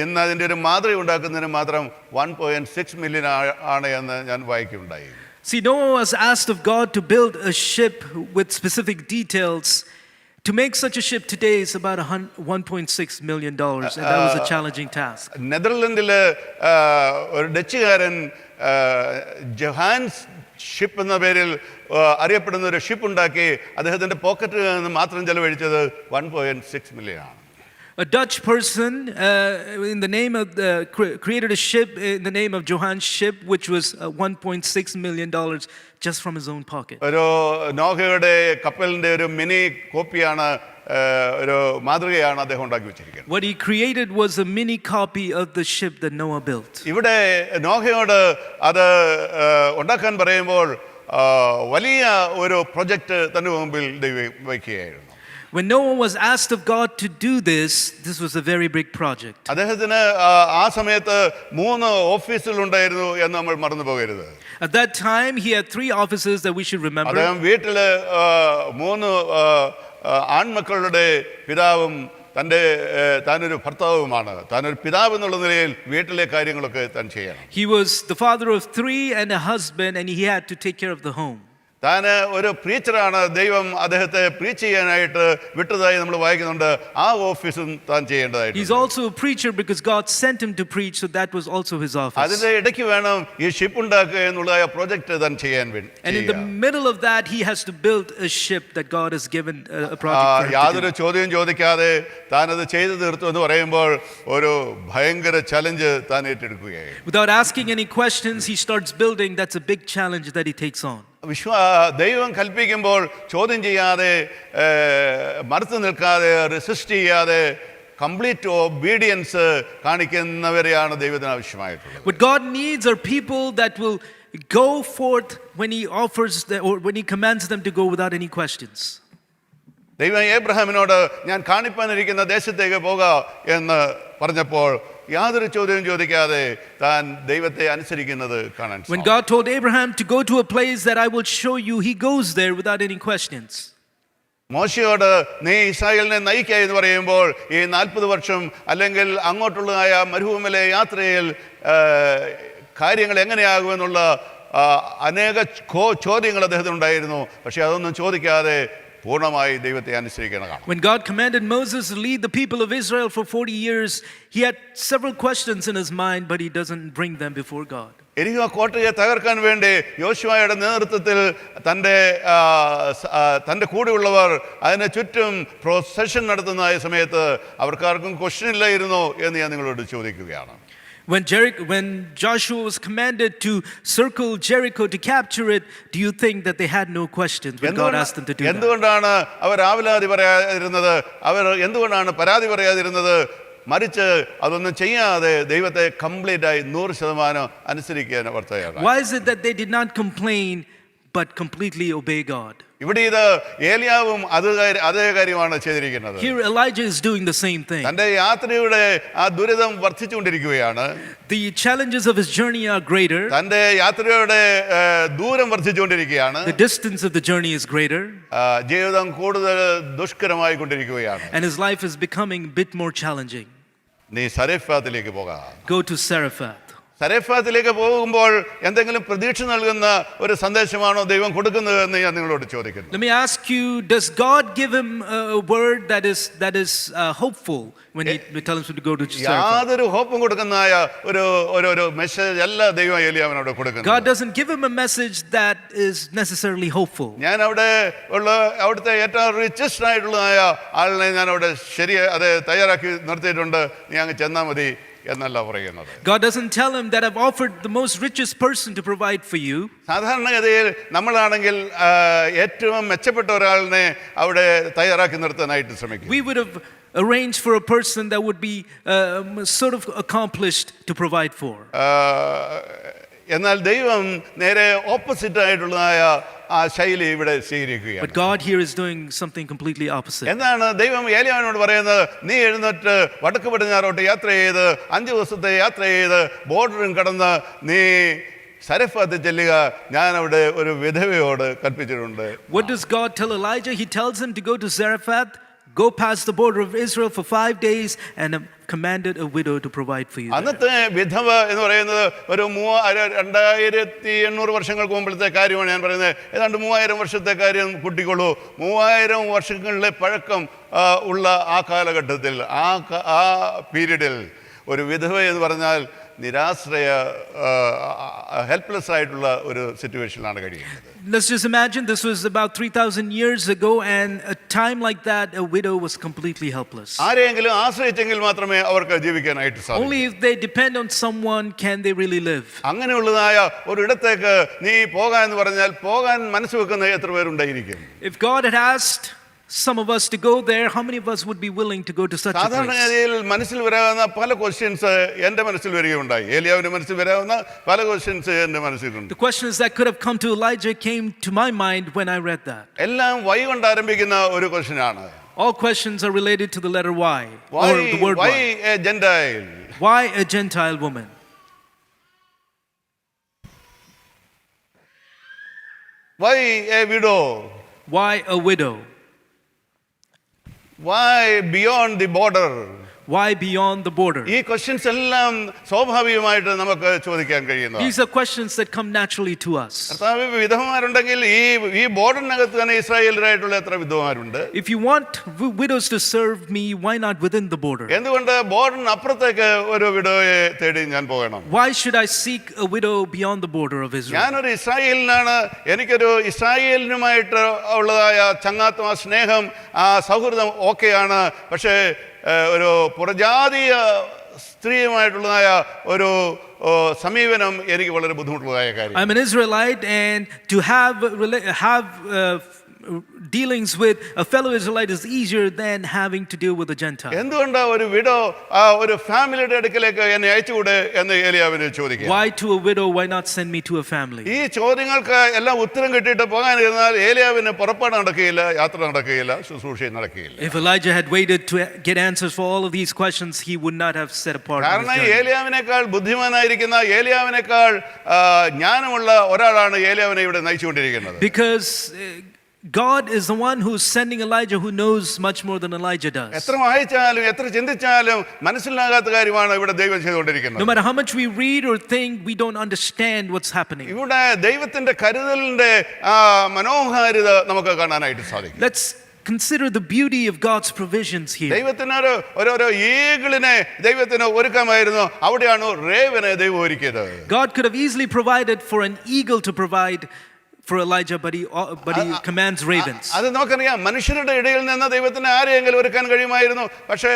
ഇന്ന് അതിൻ്റെ ഒരു മാതൃക ഉണ്ടാക്കുന്നതിന് മാത്രം 1.6 മില്യൺ ആണ് എന്ന് ഞാൻ വായിക്കുകയുണ്ടായി. See, Noah was asked of God to build a ship with specific details. To make such a ship today is about $1.6 million, and that was a challenging task. നെതർലൻഡില് ഒരു ഡച്ചുകാരൻ ജൊഹാൻസ് ഷിപ്പ് എന്ന പേരിൽ അറിയപ്പെടുന്ന ഒരു ship ഉണ്ടാക്കി അദ്ദേഹത്തിൻ്റെ പോക്കറ്റിൽ നിന്ന് മാത്രം ചെലവഴിച്ചത് 1.6 മില്യൺ ആണ്. A Dutch person in the name of created a ship in the name of Johan's ship, which was $1.6 million just from his own pocket. ഒരു നോഹയുടെ കപ്പലിൻ്റെ ഒരു മിനി കോപ്പിയാണ്, ഒരു മാതൃകയാണ് അദ്ദേഹം ഉണ്ടാക്കി വെച്ചിരിക്കുന്നത്. What he created was a mini copy of the ship that Noah built. ഇവിടെ നോഹയോട് അത് ഉണ്ടാക്കാൻ പറയുമ്പോൾ വലിയ ഒരു പ്രൊജക്റ്റ് തന്റെ മുമ്പിൽ ദൈവം വയ്ക്കുകയായിരുന്നു. When Noah was asked of God to do this was a very big project. അദ്ദേഹത്തിന് ആ സമയത്ത് 3 ഓഫീസുകളുണ്ടായിരുന്നു എന്ന് നമ്മൾ മറന്നു പോകരുത്. At that time he had 3 offices that we should remember. അദ്ദേഹം വീട്ടില് 3 ആൺമക്കളുടെ പിതാവും താനൊരു ഭർത്താവുമാണ്. താനൊരു പിതാവ് എന്നുള്ള നിലയിൽ വീട്ടിലെ കാര്യങ്ങളൊക്കെ താൻ ചെയ്യണം. He was the father of 3 and a husband, and he had to take care of the home. താന് ഒരു പ്രീച്ചറാണ്. ദൈവം അദ്ദേഹത്തെ പ്രീച്ച് ചെയ്യാനായിട്ട് വിട്ടതായി നമ്മൾ വായിക്കുന്നുണ്ട്. ആ ഓഫീസും താൻ ചെയ്യേണ്ടതായിട്ട്. He's also a preacher because God sent him to preach, so that was also his office. അതിന്റെ ഇടയ്ക്ക് വേണം ഈ ഷിപ്പ് ഉണ്ടാക്കുക എന്നുള്ള പ്രോജക്റ്റ് താൻ ചെയ്യാൻ വേണ്ടി. And in the middle of that he has to build a ship that God has given a project for him. യാതൊരു ചോദ്യം ചോദിക്കാതെ താനത് ചെയ്തു തീർത്തു എന്ന് പറയുമ്പോൾ ഒരു ഭയങ്കര ചലഞ്ച് താൻ ഏറ്റെടുക്കുകയായി. Without asking any questions, he starts building. That's a big challenge that he takes on. ദൈവം കൽപ്പിക്കുമ്പോൾ ചോദ്യം ചെയ്യാതെ, മറുത്തു നിൽക്കാതെ, റെസിസ്റ്റ് ചെയ്യാതെ കംപ്ലീറ്റ് ഒബീഡിയൻസ് കാണിക്കുന്നവരെയാണ് ദൈവത്തിന് ആവശ്യമായിട്ടുള്ളത്. What God needs are people that will go forth when he offers or when he commands them to go without any questions. ദൈവം ഏബ്രഹാമിനോട് ഞാൻ കാണിപ്പാനിരിക്കുന്ന ദേശത്തേക്ക് പോക എന്ന് പറഞ്ഞപ്പോൾ യാതൊരു ചോദ്യവും ചോദിക്കാതെ താൻ ദൈവത്തെ അനുസരിക്കുന്നത് കാണാൻ. When God told Abraham to go to a place that I will show you, he goes there without any questions. മോശയോട് നീ ഇസ്രായേലിനെ നയിക്കുക എന്ന് പറയുമ്പോൾ ഈ 40 വർഷം അല്ലെങ്കിൽ അങ്ങോട്ടുള്ളതായ മരുഭൂമിയിലെ യാത്രയിൽ കാര്യങ്ങൾ എങ്ങനെയാകുമെന്നുള്ള അനേക ചോദ്യങ്ങൾ അദ്ദേഹത്തിനുണ്ടായിരുന്നു. പക്ഷെ അതൊന്നും ചോദിക്കാതെ പൂർണ്ണമായി ദൈവത്തെ അനുസരിക്കണം കാണാം. When God commanded Moses to lead the people of Israel for 40 years, he had several questions in his mind, but he doesn't bring them before God. എരിഹോ കോട്ടയെ തകർക്കാൻ വേണ്ടി യോശുവയുടെ നേതൃത്വത്തിൽ തൻ്റെ കൂടെയുള്ളവർ അതിന് ചുറ്റും പ്രൊസഷൻ നടത്തുന്ന സമയത്ത് അവർക്കാർക്കും ക്വസ്റ്റ്യൻ ഇല്ലായിരുന്നോ എന്ന് ഞാൻ നിങ്ങളോട് ചോദിക്കുകയാണ്. When Joshua was commanded to circle Jericho to capture it, do you think that they had no questions when God asked them to do that? എന്തുകൊണ്ടാണ് അവർ ആവലാതി പറയാതിരുന്നത്? അവർ എന്തുകൊണ്ടാണ് പരാതി പറയാതിരുന്നത്? മറിച്ച് അതൊന്നും ചെയ്യാതെ ദൈവത്തെ കംപ്ലീറ്റ് ആയി 100% അനുസരിക്കാൻ അവർ തയ്യാറായി. Why is it that they did not complain but completely obey God? ഇവിടെ ഇത് ഏലിയാവും അതേ കാര്യമാണ് ചെയ്തിരിക്കുന്നത്. Here Elijah is doing the same thing. തന്റെ യാത്രയുടെ ആ ദുരിതം വർദ്ധിച്ചുകൊണ്ടിരിക്കുകയാണ്. The challenges of his journey are greater. തന്റെ യാത്രയുടെ ദൂരം വർദ്ധിച്ചുകൊണ്ടിരിക്കുകയാണ്. The distance of the journey is greater. ജീവിതം കൂടുതൽ ദുഷ്കരമായി കൊണ്ടിരിക്കുകയാണ്. And his life is becoming a bit more challenging. നീ സരെഫാത്തിലേക്ക് പോകാം. Go to Zarephath. സരെഫാത്തിലേക്ക് പോകുമ്പോൾ എന്തെങ്കിലും പ്രതീക്ഷ നൽകുന്ന ഒരു സന്ദേശമാണോ ദൈവം കൊടുക്കുന്നത് എന്ന് ഞാൻ നിങ്ങളോട് ചോദിക്കുന്നു. Let me ask you, does God give him a word that is hopeful when he tells him to go to Zarephath? യാതൊരു ഹോപ്പും കൊടുക്കുന്നതായ ഒരു മെസ്സേജ് അല്ല ദൈവം ഏലിയാവിനോട് കൊടുക്കുന്നത്. God doesn't give him a message that is necessarily hopeful. ഞാൻ അവിടുത്തെ ഏറ്റവും richest ആയിട്ടുള്ളതായ ആളിനെ ഞാൻ അവിടെ അത് തയ്യാറാക്കി നിർത്തിയിട്ടുണ്ട്, നീ അങ്ങ് ചെന്നാൽ മതി എന്നല്ല പറയുന്നത്. God doesn't tell him that I've offered the most richest person to provide for you. സാധാരണഗതിയിൽ നമ്മളാണെങ്കിൽ ഏറ്റവും മെച്ചപ്പെട്ട ഒരാളിനെ അവിടെ തയ്യാറാക്കി നിർത്താനായിട്ട് ശ്രമിക്കും. We would have arranged for a person that would be sort of accomplished to provide for. എന്നാൽ ദൈവം നേരെ ഓപ്പോസിറ്റ് ആയിട്ടുള്ളതായ ആ ശൈലി ഇവിടെ സ്വീകരിക്കുകയാണ്. But God here is doing something completely opposite. എന്താണ് ദൈവം ഏലിയാവിനോട് പറയുന്നത്? നീ എഴുന്നേറ്റ് വടക്ക് പടിഞ്ഞാറോട്ട് യാത്ര ചെയ്ത് 5 ദിവസത്തെ യാത്ര ചെയ്ത് ബോർഡറും കടന്ന് നീ സരെഫാത്തിൽ ചെല്ലുക, ഞാൻ അവിടെ ഒരു വിധവയോട് കൽപ്പിച്ചിട്ടുണ്ട്. What does God tell Elijah? He tells him to go to Zarephath, go past the border of Israel for 5 days, and commanded a widow to provide for you. അന്നത്തെ വിധവ എന്ന് പറയുന്നത് ഒരു 2800 വർഷങ്ങൾക്ക് മുമ്പിലത്തെ കാര്യമാണ് ഞാൻ പറയുന്നത്. ഏതാണ്ട് 3000 വർഷത്തെ കാര്യം കൂട്ടിക്കൊള്ളൂ. 3000 വർഷങ്ങളിലെ പഴക്കം ഉള്ള ആ കാലഘട്ടത്തിൽ ആ പീരീഡിൽ ഒരു വിധവ എന്ന് പറഞ്ഞാൽ നിരാശ്രയ ഹെൽപ്ലെസ് ആയിട്ടുള്ള ഒരു സിറ്റുവേഷനിലാണ് കഴിയുന്നത്. Let's just imagine this was about 3000 years ago, and a time like that a widow was completely helpless. ആരെയെങ്കിലും ആശ്രയിച്ചെങ്കിൽ മാത്രമേ അവർക്ക് ജീവിക്കാനായിട്ട് സാധിക്കൂ. Only if they depend on someone can they really live. അങ്ങനെയുള്ളതായ ഒരു ഇടത്തേക്ക് നീ പോകാൻ എന്ന് പറഞ്ഞാൽ പോകാൻ മനസ്സ് വെക്കുന്ന എത്ര പേരുണ്ടായിരിക്കും? If God had asked some of us to go there, how many of us would be willing to go to such a place? സാധാരണഗതിയിൽ മനസ്സിൽ വരാവുന്ന പല ക്വസ്റ്റ്യൻസ് എൻ്റെ മനസ്സിൽ വരികയുണ്ടായി. ഏലിയാവിന്റെ മനസ്സിൽ വരാവുന്ന പല ക്വസ്റ്റ്യൻസ് എൻ്റെ മനസ്സിലുണ്ട്. The questions that could have come to Elijah came to my mind when I read that. എല്ലാം വൈ കൊണ്ട് ആരംഭിക്കുന്ന ഒരു ക്വസ്റ്റ്യൻ ആണ്. All questions are related to the letter Y, or the word why Y. a Gentile? Why a Gentile woman? Why a widow? Why a widow? Why beyond the border? Why beyond the border? ഈ questions എല്ലാം സ്വാഭാവികമായിട്ട് നമുക്ക് ചോദിക്കാൻ കഴിയുന്നു. These are questions that come naturally to us. കർത്താവ് വിധവമാരുണ്ടെങ്കിൽ ഈ ബോർഡറിനകത്ത് തന്നെ ഇസ്രായേലിലായിട്ടുള്ള എത്ര വിധവമാരുണ്ട്? If you want widows to serve me, why not within the border? എന്തുകൊണ്ട് ബോർഡറിന് അപ്പുറത്തേക്ക് ഒരു വിഡോയെ തേടി ഞാൻ പോകണം? Why should I seek a widow beyond the border of Israel? ഞാനൊരു ഇസ്രായേലിനാണ്, എനിക്കൊരു ഇസ്രായേലിനുമായിട്ട് ഉള്ളതായ ചങ്ങാത്തം, ആ സ്നേഹം, ആ സൗഹൃദം ഓക്കെയാണ്. പക്ഷേ ഒരു പുറജാതീയ സ്ത്രീയുമായിട്ടുള്ളതായ ഒരു സമീപനം എനിക്ക് വളരെ ബുദ്ധിമുട്ടുള്ളതായ കാര്യം. I'm an Israelite, and to have dealings with a fellow Israelite is easier than having to deal with a Gentile. എന്തുകൊണ്ട് ഒരു വിഡോ ഒരു ഫാമിലിയുടെ അടുക്കലേക്ക് എന്നെ അയച്ചുകൂടെ എന്ന് ഏലിയാവിനെ ചോദിക്കുക. Why to a widow? Why not send me to a family? ഈ ചോദ്യങ്ങൾക്ക് എല്ലാം ഉത്തരം കിട്ടിയിട്ട് പോകാനിരുന്നാൽ ഏലിയാവിന് പുറപ്പാട് നടക്കുകയില്ല, യാത്ര നടക്കുകയില്ല, ശുശ്രൂഷ നടക്കുകയില്ല. If Elijah had waited to get answers for all of these questions, he would not have set apart. കാരണം ഏലിയാവിനേക്കാൾ ബുദ്ധിമാനായിരിക്കുന്ന, ഏലിയാവിനേക്കാൾ ജ്ഞാനമുള്ള ഒരാളാണ് ഏലിയാവിനെ ഇവിടെ നയിച്ചുകൊണ്ടിരിക്കുന്നത്. Because God is the one who is sending Elijah, who knows much more than Elijah does. എത്ര വായിച്ചാലും എത്ര ചിന്തിച്ചാലും മനസ്സിലാകാത്ത കാര്യമാണ് ഇവിടെ ദൈവം ചെയ്തുകൊണ്ടിരിക്കുന്നത്. No matter how much we read or think, we don't understand what's happening. ഇവിടെ ദൈവത്തിന്റെ കരുതലിന്റെ മനോഹാരിത നമുക്ക് കാണാനായിട്ട് സാധിക്കും. Let's consider the beauty of God's provisions here. ദൈവത്തിന് ഒരു ഈഗിളിനെ ദൈവത്തിന് ഒരുക്കമായിരുന്നു. അവിടെയാണ് റേവനെ ദൈവം ഒരുക്കിയത്. God could have easily provided for an eagle to provide for Elijah, but he commands ravens. അത് നമുക്കറിയാം, മനുഷ്യരുടെ ഇടയിൽ നിന്ന് ദൈവത്തിന് ആരെയെങ്കിലും ഒരുക്കാൻ കഴിയുമായിരുന്നു. പക്ഷേ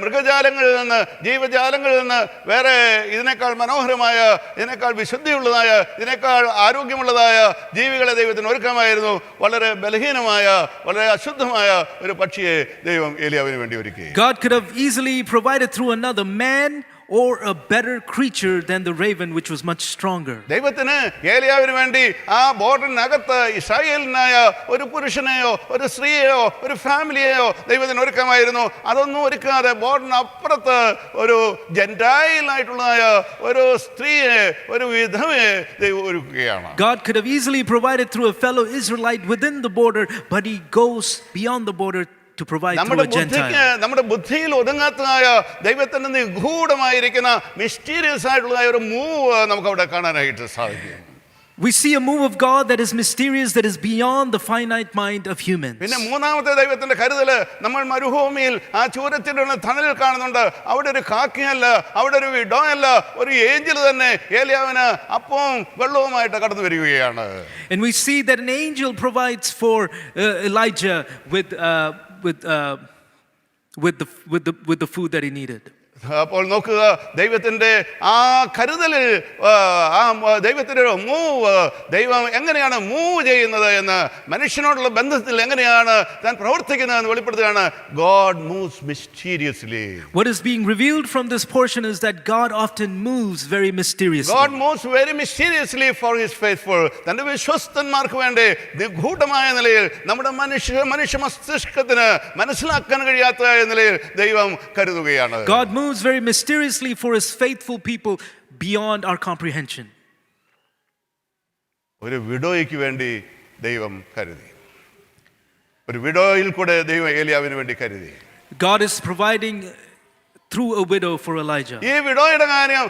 മൃഗജാലങ്ങളിൽ നിന്ന്, ജീവജാലങ്ങളിൽ നിന്ന് വേറെ ഇതിനേക്കാൾ മനോഹരമായ, ഇതിനേക്കാൾ വിശുദ്ധിയുള്ളതായ, ഇതിനേക്കാൾ ആരോഗ്യമുള്ളതായ ജീവികളെ ദൈവത്തിന് ഒരുക്കമായിരുന്നു. വളരെ ബലഹീനമായ, വളരെ അശുദ്ധമായ ഒരു പക്ഷിയെ ദൈവം ഏലിയാവിന് വേണ്ടി ഒരുക്കി. God could have easily provided through another man or a better creature than the raven, which was much stronger. ദൈവത്തിന് ഏലിയാവിന് വേണ്ടി ആ ബോർഡിനകത്ത് ഇസ്രായേലിനായ ഒരു പുരുഷനെയോ ഒരു സ്ത്രീയെയോ ഒരു ഫാമിലിയെയോ ദൈവത്തിന് ഒരുക്കമായിരുന്നു. അതൊന്നും ഒരുക്കാതെ ബോർഡിനപ്പുറത്ത് ഒരു ജെന്റൈലായിട്ടുള്ളതായ ഒരു സ്ത്രീയെ, ഒരു വിധവയെ ദൈവം ഒരുക്കുകയാണ്. God could have easily provided through a fellow Israelite within the border, but he goes beyond the border to provide through a Gentile. നമ്മുടെ ബുദ്ധിയിൽ ഒതുങ്ങാത്തതായ ദൈവത്തിന്റെ നിഗൂഢമായിരിക്കുന്ന മിസ്റ്റീരിയസ് ആയിട്ടുള്ള ഒരു മൂവ് നമുക്ക് അവിടെ കാണാനായിട്ട് സാധിക്കും. We see a move of God that is mysterious, that is beyond the finite mind of humans. പിന്നെ മൂന്നാമത്തെ ദൈവത്തിന്റെ കരുതല്, നമ്മൾ മരുഭൂമിയിൽ ആ ചൂരത്തിലുള്ള തണലിൽ കാണുന്നുണ്ട്. അവിടെ ഒരു കാക്കയല്ല, അവിടെ ഒരു വിഡോയല്ല, ഒരു ഏഞ്ചൽ തന്നെ ഏലിയാവിന് അപ്പവും വെള്ളവുമായിട്ട് കടന്നു വരികയാണ്. And we see that an angel provides for Elijah with the food that he needed. അപ്പോൾ നോക്കുക, ദൈവത്തിന്റെ ആ കരുതലിൽ ദൈവത്തിന്റെ ഒരു മൂവ്, ദൈവം എങ്ങനെയാണ് മൂവ് ചെയ്യുന്നത് എന്ന്, മനുഷ്യനോടുള്ള ബന്ധത്തിൽ എങ്ങനെയാണ് താൻ പ്രവർത്തിക്കുന്നത് എന്ന് വെളിപ്പെടുത്തുകയാണ്. God moves mysteriously. What is being revealed from this portion is that God often moves very mysteriously. God moves very mysteriously for his faithful. തന്റെ വിശ്വസ്തന്മാർക്ക് വേണ്ടി നിഗൂഢമായ നിലയിൽ, നമ്മുടെ മനുഷ്യ മസ്തിഷ്കത്തിന് മനസ്സിലാക്കാൻ കഴിയാത്ത നിലയിൽ ദൈവം കരുതുകയാണ്. God moves very mysteriously for his faithful people beyond our comprehension. ഒരു വിഡോയ്ക്ക് വേണ്ടി ദൈവം കരുതി. ഒരു വിഡോയിൽ കൂടെ ദൈവം ഏലിയാവിന് വേണ്ടി കരുതി. God is providing through a widow for Elijah. ഈ വിഡോയുടെ കാര്യം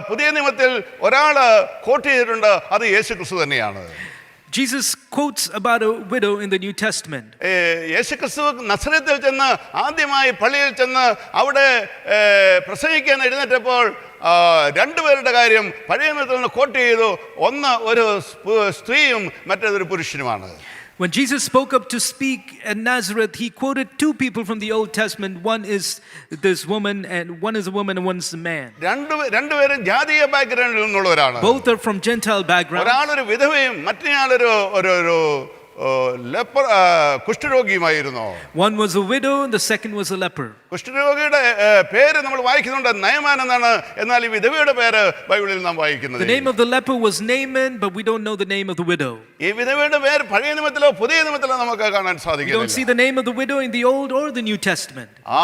പുതിയ നിയമത്തിൽ ഒരാള് കോട്ട് ചെയ്തിട്ടുണ്ട്. അത് യേശുക്രിസ്തു തന്നെയാണ്. Jesus quotes about a widow in the New Testament. യേശുക്രിസ്തു നസറത്തിൽ ചെന്ന്, ആദ്യമായി പള്ളിയിൽ ചെന്ന് അവിടെ പ്രസംഗിക്കാൻ എഴുന്നേറ്റപ്പോൾ രണ്ടുപേരുടെ കാര്യം പഴയ നിയമത്തിൽ നിന്ന് കോട്ട് ചെയ്തു. ഒന്ന് ഒരു സ്ത്രീയും മറ്റേതൊരു പുരുഷനുമാണ്. When Jesus spoke up to speak at Nazareth, he quoted two people from the Old Testament. One is this woman, and one is a woman, and one is a man. രണ്ടുപേരും ജാതീയ ബാക്ക്ഗ്രൗണ്ടിൽ നിന്നുള്ളവരാണ്. Both are from Gentile background. ഒരാളൊരു വിധവയും മറ്റേയാളൊരു കുഷ്ഠരോഗിയുമായിരുന്നു. One was a widow and the second was a leper. കുഷ്ഠരോഗിയുടെ പേര് നമ്മൾ വായിക്കുന്നുണ്ട്, നയമാൻ എന്നാണ്. എന്നാൽ ഈ വിധവയുടെ പേര് ബൈബിളിൽ നാം വായിക്കുന്നത്. The name of the leper was Naaman, but we don't know the name of the widow. ഈ വിധവയുടെ പേര് പഴയ നിയമത്തിലോ പുതിയ നിയമത്തിലോ നമുക്ക് കാണാൻ സാധിക്കില്ല. We don't see the name of the widow in the Old or the New Testament. ആ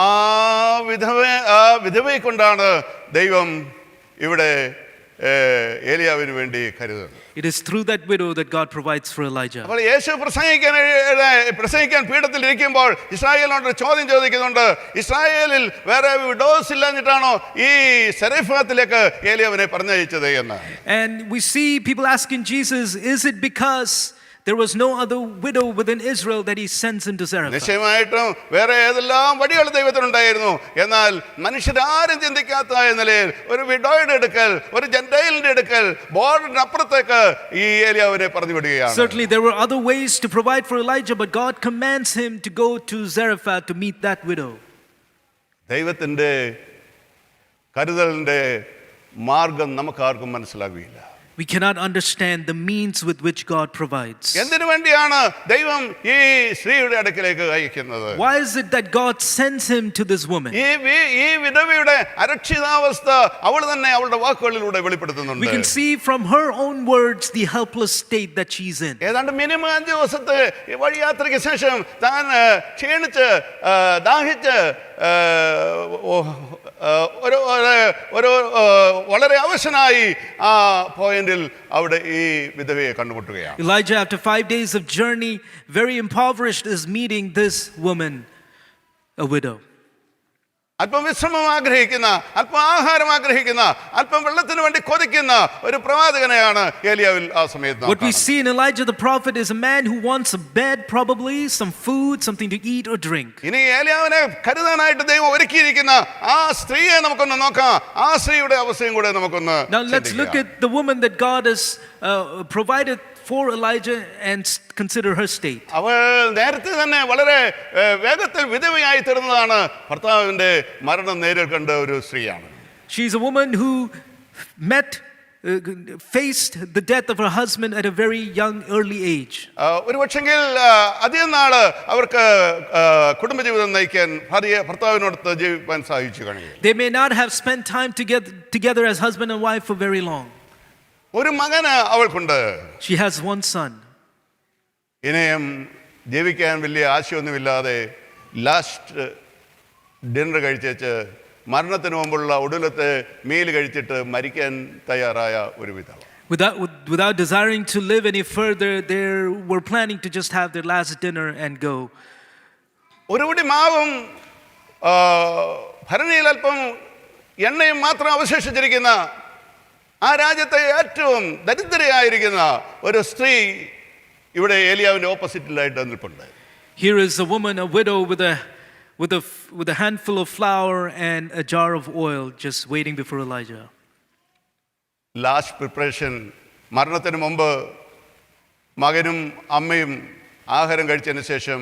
വിധവയെ കൊണ്ടാണ് ദൈവം ഇവിടെ ഏലിയാവിന് വേണ്ടി കരുതുന്നത്. It is through that widow that God provides for Elijah. അപ്പോൾ യേശു പ്രസംഗിക്കാൻ പീഠത്തിൽ ഇരിക്കുമ്പോൾ ഇസ്രായേലിനോട് ചോദ്യം ചോദിക്കുന്നുണ്ട്. ഇസ്രായേലിൽ വേറെ വിഡോസ് ഇല്ലാഞ്ഞിട്ടാണോ ഈ സെരഫാത്തിലേക്ക് ഏലിയാവിനെ പറഞ്ഞയച്ചത് എന്ന്. And we see people asking Jesus, is it because there was no other widow within Israel that he sends him to Zarephath? നിശ്ചയമായിട്ടും വേറെ ഏതെല്ലാം വഴികൾ ദൈവത്തിനുണ്ടായിരുന്നു. എന്നാൽ മനുഷ്യരാരും ചിന്തിക്കാത്ത നിലയിൽ ഒരു വിഡോയുടെ അടുക്കൽ, ഒരു ജെന്റൈലിന്റെ അടുക്കൽ, ബോർഡിനപ്പുറത്തേക്ക് ഈ ഏലിയാവിനെ പറഞ്ഞു വിടുകയാണ്. Certainly there were other ways to provide for Elijah, but God commands him to go to Zarephath to meet that widow. ദൈവത്തിന്റെ കരുതലിന്റെ മാർഗം നമുക്കാർക്കും മനസ്സിലാകുകയില്ല. We cannot understand the means with which God provides. എന്തിനു വേണ്ടിയാണ് ദൈവം ഈ സ്ത്രീയുടെ അടുക്കലേക്ക് അയക്കുന്നത്? Why is it that God sends him to this woman? ഈ വിധവയുടെ അരക്ഷിതാവസ്ഥ അവൾ തന്നെ അവളുടെ വാക്കുകളിലൂടെ വെളിപ്പെടുത്തുന്നുണ്ട്. We can see from her own words the helpless state that she's in. ഏതാണ്ട് മിനിമം 5 ദിവസത്തെ വഴിയാത്രയ്ക്ക് ശേഷം താൻ ക്ഷീണിച്ച് ദാഹിച്ച് ഒരു ഒരു വളരെ അവശനായി ആ പോയിന്റിൽ അവിടെ ഈ വിധവയെ കണ്ടുമുട്ടുകയാണ്. Elijah, after 5 days of journey, very impoverished, is meeting this woman, a widow. അല്പം വിശ്രമം ആഗ്രഹിക്കുന്ന, അല്പം ആഹാരം ആഗ്രഹിക്കുന്ന, അല്പം വെള്ളത്തിന് വേണ്ടി കൊതിക്കുന്ന ഒരു പ്രവാചകനെയാണ് ഏലിയാവിൽ ആ സമയത്ത്. What we see in Elijah the prophet is a man who wants a bed, probably some food, something to eat or drink. ഇനി ഏലിയാവിനെ കരുതാനായിട്ട് ദൈവം ഒരുക്കിയിരിക്കുന്ന ആ സ്ത്രീയെ നമുക്കൊന്ന് നോക്കാം. ആ സ്ത്രീയുടെ അവസ്ഥയും കൂടെ നമുക്കൊന്ന്. Now let's look at the woman that God has provided for Elijah and consider her state. അവൾ നേരത്തെ തന്നെ വളരെ വേഗത്തിൽ വിധവയായി തീർന്നതാണ്. ഭർത്താവിന്റെ മരണം നേരിൽ കണ്ട ഒരു സ്ത്രീയാണ്. She is a woman who faced the death of her husband at a very young, early age. ഒരു പക്ഷെങ്കിൽ അധികം നാള് അവർക്ക് കുടുംബജീവിതം നയിക്കാൻ ഭർത്താവിനോടൊത്ത് ജീവിക്കാൻ സാധിച്ചു കാണില്ല. They may not have spent time together as husband and wife for very long. ഒരു മകന് അവൾക്കുണ്ട്. She has one son. ഇനിയും ജീവിക്കാൻ വലിയ ആശയൊന്നുമില്ലാതെ ലാസ്റ്റ് ഡിന്നർ കഴിച്ചേച്ച് മരണത്തിന് മുമ്പുള്ള ഒടുവിലത്തെ മീൽ കഴിച്ചിട്ട് മരിക്കാൻ തയ്യാറായ ഒരു വിധവ. Without desiring to live any further, they were planning to just have their last dinner and go. ഒരു പിടി മാവും ഭരണിയിൽ അല്പം എണ്ണയും മാത്രം അവശേഷിച്ചിരിക്കുന്ന ആ രാജ്യത്തെ ഏറ്റവും ദരിദ്രയായിരിക്കുന്ന ഒരു സ്ത്രീ ഇവിടെ ഏലിയാവിന്റെ ഓപ്പോസിറ്റിലായിട്ട് നിൽപ്പുണ്ട്. Here is a woman, a widow, with a handful of flour and a jar of oil, just waiting before Elijah. Last preparation. മരണത്തിന് മുമ്പ് മകനും അമ്മയും ആഹാരം കഴിച്ചതിന് ശേഷം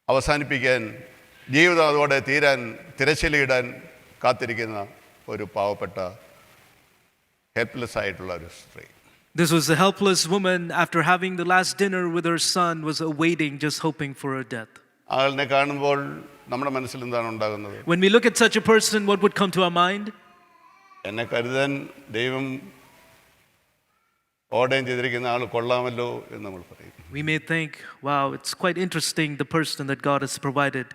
അവസാനിപ്പിക്കാൻ, ജീവിതം അതോടെ തീരാൻ തിരശ്ശീലയിടാൻ കാത്തിരിക്കുന്ന ഒരു പാവപ്പെട്ട ഹെൽപ്ലെസ് ആയിട്ടുള്ള ഒരു സ്ത്രീ. This was a helpless woman after having the last dinner with her son, was awaiting, just hoping for her death. ആളിനെ കാണുമ്പോൾ നമ്മുടെ മനസ്സിൽ എന്താണ് ഉണ്ടാകുന്നത്? When we look at such a person, what would come to our mind? എന്നെ കരുതാൻ ദൈവം order ചെയ്തിരിക്കുന്ന ആൾ കൊള്ളാമല്ലോ എന്ന് നമ്മൾ പറയും. We may think, wow, it's quite interesting, the person that God has provided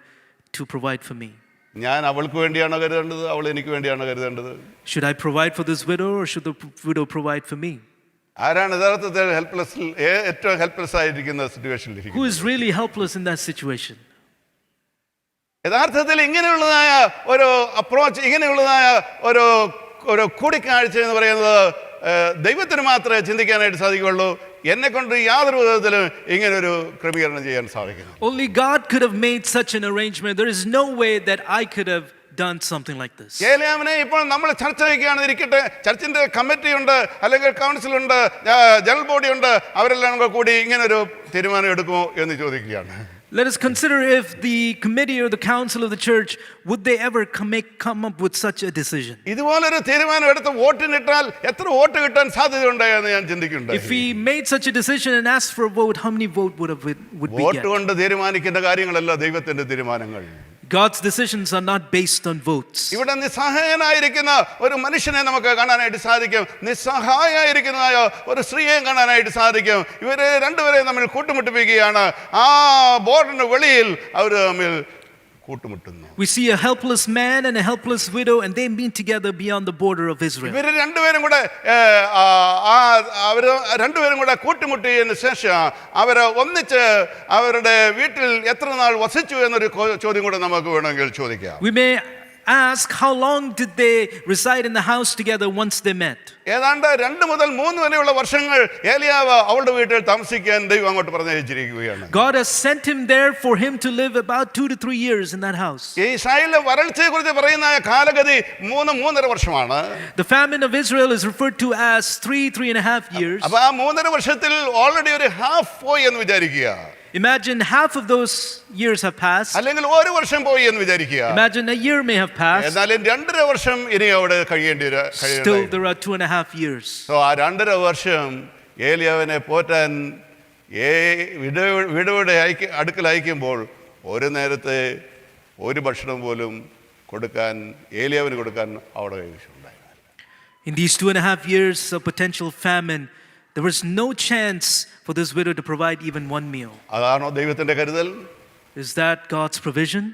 to provide for me. ഞാൻ അവൾക്ക് വേണ്ടിയാണോ കരുതേണ്ടത്, അവൾ എനിക്ക് വേണ്ടിയാണോ കരുതേണ്ടത്? Should I provide for this widow or should the widow provide for me? ആരാണ് യഥാർത്ഥത്തിൽ ഏറ്റവും ഹെൽപ്ലെസ് ആയിരിക്കുന്ന സിറ്റുവേഷനിൽ? Who is really helpless in that situation? യഥാർത്ഥത്തിൽ ഇങ്ങനെയുള്ളതായ ഒരു അപ്രോച്ച്, ഇങ്ങനെയുള്ളതായ ഒരു ഒരു കൂടിക്കാഴ്ച എന്ന് പറയുന്നത് ദൈവത്തിന് മാത്രമേ ചിന്തിക്കാനായിട്ട് സാധിക്കുകയുള്ളൂ. എന്നെ കൊണ്ട് യാതൊരു വിധത്തിലും ഇങ്ങനൊരു ക്രമീകരണം ചെയ്യാൻ സാധിക്കില്ല. Only God could have made such an arrangement. There is no way that I could have done something like this. ഏലിയാവിനെ ഇപ്പോൾ നമ്മൾ ചർച്ച ചെയ്യുകയാണെന്ന് ഇരിക്കട്ടെ, ചർച്ചിന്റെ കമ്മിറ്റി ഉണ്ട്, അല്ലെങ്കിൽ കൗൺസിൽ ഉണ്ട്, ജനറൽ ബോഡി ഉണ്ട്, അവരെല്ലാം കൂടി ഇങ്ങനൊരു തീരുമാനം എടുക്കുമോ എന്ന് ചോദിക്കുകയാണ്. Let us consider if the committee or the council of the church, would they ever come up with such a decision? ഇതുപോലൊരു തീരുമാനം എടുത്ത് വോട്ടിനിട്ടാൽ എത്ര വോട്ട് കിട്ടാൻ സാധ്യതയുണ്ടായെന്ന് ഞാൻ ചിന്തിക്കുന്നുണ്ട്. If we made such a decision and asked for a vote, how many votes would we get? Vote കൊണ്ട് തീരുമാനിക്കുന്ന കാര്യങ്ങളല്ല ദൈവത്തിന്റെ തീരുമാനങ്ങൾ. God's decisions are not based on votes. ഇവിടെ നിസ്സഹായനായിരിക്കുന്ന ഒരു മനുഷ്യനെ നമുക്ക് കാണാനായിട്ട് സാധിക്കും, നിസ്സഹായനായിരിക്കുന്നതായ ഒരു സ്ത്രീയെയും കാണാനായിട്ട് സാധിക്കും. ഇവരെ രണ്ടുപേരെയും തമ്മിൽ കൂട്ടുമുട്ടിപ്പിക്കുകയാണ്. ആ ബോർഡിന് വെളിയിൽ അവർ തമ്മിൽ കൂട്ടുമുട്ടുന്നു. We see a helpless man and a helpless widow, and they meet together beyond the border of Israel. ഇവർ രണ്ടുപേരും കൂടെ കൂട്ടുമുട്ടിയതിന് ശേഷം അവര് ഒന്നിച്ച് അവരുടെ വീട്ടിൽ എത്ര നാൾ വസിച്ചു എന്നൊരു ചോദ്യം കൂടെ നമുക്ക് വേണമെങ്കിൽ ചോദിക്കാം. We may ask, how long did they reside in the house together once they met? ഏതാണ്ട് 2 മുതൽ 3 വരെയുള്ള വർഷങ്ങൾ ഏലിയാവ് അവളുടെ വീട്ടിൽ താമസിക്കാൻ ദൈവം അങ്ങോട്ട് പറഞ്ഞയച്ചിരിക്കുകയാണ്. God has sent him there for him to live about 2 to 3 years in that house. ഈ ഇസ്രായേലിലെ വരൾച്ചയെ കുറിച്ച് പറയുന്ന കാലഗതി 3.5 വർഷമാണ്. The famine of Israel is referred to as 3.5 years. അപ്പോൾ ആ 3.5 വർഷത്തിൽ ഓൾറെഡി ഒരു ഹാഫ് പോയി എന്ന് വിചാരിക്കുക. Imagine half of those years have passed. അല്ലെങ്കിൽ 1 വർഷം പോയി എന്ന് വിചാരിക്കുക. Imagine a year may have passed. എന്നാലും 2.5 വർഷം ഇനി അവിടെ കഴിയേണ്ടി വരും. Still there are 2.5 years. So ആ 2.5 വർഷം ഏലിയാവിനെ പോറ്റാൻ വിധവയുടെ അടുക്കൽ അയക്കുമ്പോൾ ഒരു നേരത്തെ ഒരു ഭക്ഷണം പോലും കൊടുക്കാൻ ഏലിയാവിന് കൊടുക്കാൻ അവിടെ ഉണ്ടായിരുന്നു. In these 2.5 years of potential famine, there was no chance for this widow to provide even one meal. അതാണോ ദൈവത്തിന്റെ കരുതൽ? Is that God's provision?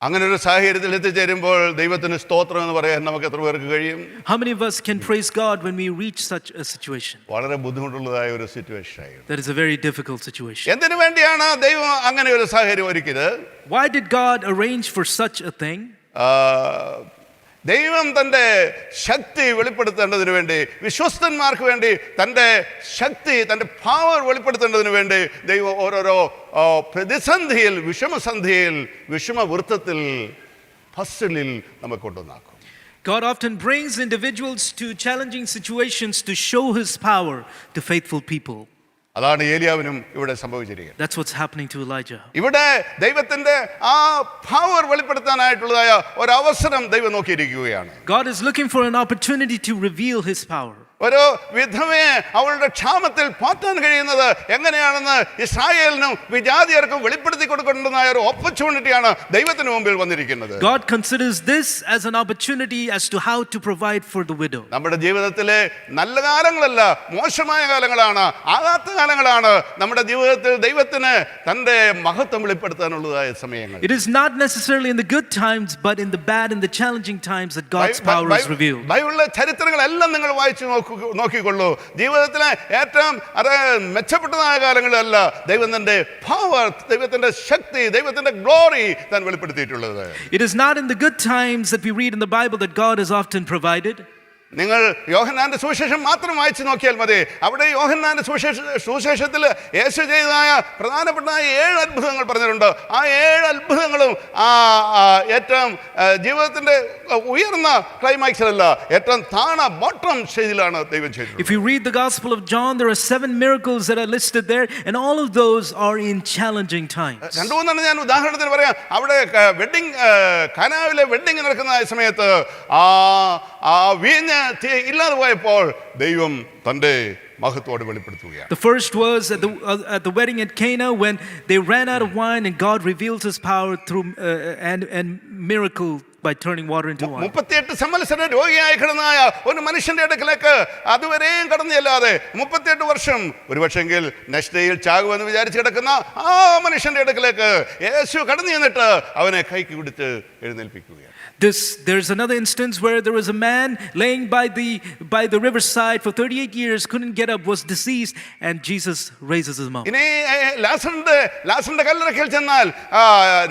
അങ്ങനെ ഒരു സാഹചര്യത്തിൽ എത്തിച്ചേരുമ്പോൾ ദൈവത്തിന് സ്തോത്രം എന്ന് പറയാൻ നമുക്ക് എത്ര പേർക്ക് കഴിയും? How many of us can praise God when we reach such a situation? വളരെ ബുദ്ധിമുട്ടുള്ളതായ ഒരു സിറ്റുവേഷൻ ആയിരുന്നു. That is a very difficult situation. എന്തിനു വേണ്ടിയാണ് ദൈവം അങ്ങനെ ഒരു സാഹചര്യം ഒരുക്കിയത്? Why did God arrange for such a thing? ദൈവം തൻ്റെ ശക്തി വെളിപ്പെടുത്തേണ്ടതിന് വേണ്ടി, വിശ്വസ്തന്മാർക്ക് വേണ്ടി തൻ്റെ ശക്തി, തൻ്റെ പവർ വെളിപ്പെടുത്തേണ്ടതിന് വേണ്ടി ദൈവം ഓരോരോ പ്രതിസന്ധിയിൽ, വിഷമസന്ധിയിൽ, വിഷമവൃത്തത്തിൽ, ഫസലിൽ നമുക്ക് കൊണ്ടുവന്നാക്കും. God often brings individuals to challenging situations to show his power to faithful people. അതാണ് ഏലിയാവിനും ഇവിടെ സംഭവിച്ചിരിക്കുന്നത്. That's what's happening to Elijah. ഇവിടെ ദൈവത്തിന്റെ ആ പവർ വെളിപ്പെടുത്താനായിട്ടുള്ളതായ ഒരു അവസരം ദൈവം നോക്കിയിരിക്കുകയാണ്. God is looking for an opportunity to reveal his power. ഒരു വിധവയെ അവളുടെ ക്ഷാമത്തിൽ പോറ്റാൻ കഴിയുന്നത് എങ്ങനെയാണെന്ന് ഇസ്രായേലിനും വിജാതിയർക്കും വെളിപ്പെടുത്തി കൊടുക്കേണ്ടതായ ഒരു ഓപ്പർച്യൂണിറ്റിയാണ് ദൈവത്തിന് മുമ്പിൽ വന്നിരിക്കുന്നത്. God considers this as an opportunity as to how to provide for the widow. നമ്മുടെ ജീവിതത്തിലെ നല്ല കാലങ്ങളല്ല, മോശമായ കാലങ്ങളാണ്, ആകാത്ത കാലങ്ങളാണ് നമ്മുടെ ജീവിതത്തിൽ ദൈവത്തിന് തന്റെ മഹത്വം വെളിപ്പെടുത്താനുള്ളതായ സമയങ്ങൾ. It is not necessarily in the good times, but in the bad and the challenging times that God's power is revealed. ബൈബിളിലെ ചരിത്രങ്ങളെല്ലാം നിങ്ങൾ വായിച്ചു നോക്കിക്കൊള്ളൂ. ജീവിതത്തിലെ ഏറ്റവും മെച്ചപ്പെട്ടതായ കാലങ്ങളിലല്ല ദൈവം തന്റെ പവർ, ദൈവത്തിന്റെ ശക്തി, ദൈവത്തിന്റെ ഗ്ലോറി താൻ വെളിപ്പെടുത്തിയിട്ടുള്ളത്. It is not in the good times that we read in the Bible that God has often provided. നിങ്ങൾ യോഹന്നാന്റെ സുവിശേഷം മാത്രം വായിച്ചു നോക്കിയാൽ മതി. അവിടെ യോഹന്നാന്റെ സുവിശേഷത്തിൽ യേശു ചെയ്തതായ പ്രധാനപ്പെട്ട 7 അത്ഭുതങ്ങൾ പറഞ്ഞിട്ടുണ്ട്. ആ 7 അത്ഭുതങ്ങളും ഏറ്റവും ജീവിതത്തിന്റെ ഉയർന്ന ക്ലൈമാക്സിലല്ല, ഏറ്റവും താണ ബോട്ടം സ്റ്റേജിലാണ് ദൈവം ചെയ്തത്. If you read the Gospel of John, there are 7 miracles that are listed there, and all of those are in challenging times. 2-3 ഞാൻ ഉദാഹരണത്തിന് പറയാം. അവിടെ വെഡിങ്, കാനാവിലെ വെഡിങ് നടക്കുന്ന സമയത്ത് ആ വീഞ്ഞ് ഇല്ലാതെ പോയപ്പോൾ ദൈവം തന്റെ മഹത്വത്തോടെ വെളിപ്പെടുത്തുകയാണ്. The first was at the wedding at Cana when they ran out of wine and God reveals his power through and miracle by turning water into wine. 38 സംവത്സരം രോഗിയായി കിടന്നായ ഒരു മനുഷ്യന്റെ അടുക്കലേക്ക് അതുവരെയും കടന്നു ചെല്ലാതെ 38 വർഷം ഒരുപക്ഷെങ്കിൽ നെക്സ്റ്റ് ഡേയിൽ ചാകുമെന്ന് വിചാരിച്ച് കിടക്കുന്ന ആ മനുഷ്യന്റെ അടുക്കലേക്ക് യേശു കടന്നു ചെന്നിട്ട് അവനെ കൈക്ക് പിടിച്ച് എഴുന്നേൽപ്പിക്കുകയാണ്. There's another instance where there was a man laying by the riverside for 38 years, couldn't get up, was deceased, and Jesus raises him up. ഇനി ലാസറിന്റെ കല്ലറയ്ക്കൽ ചെന്നാൽ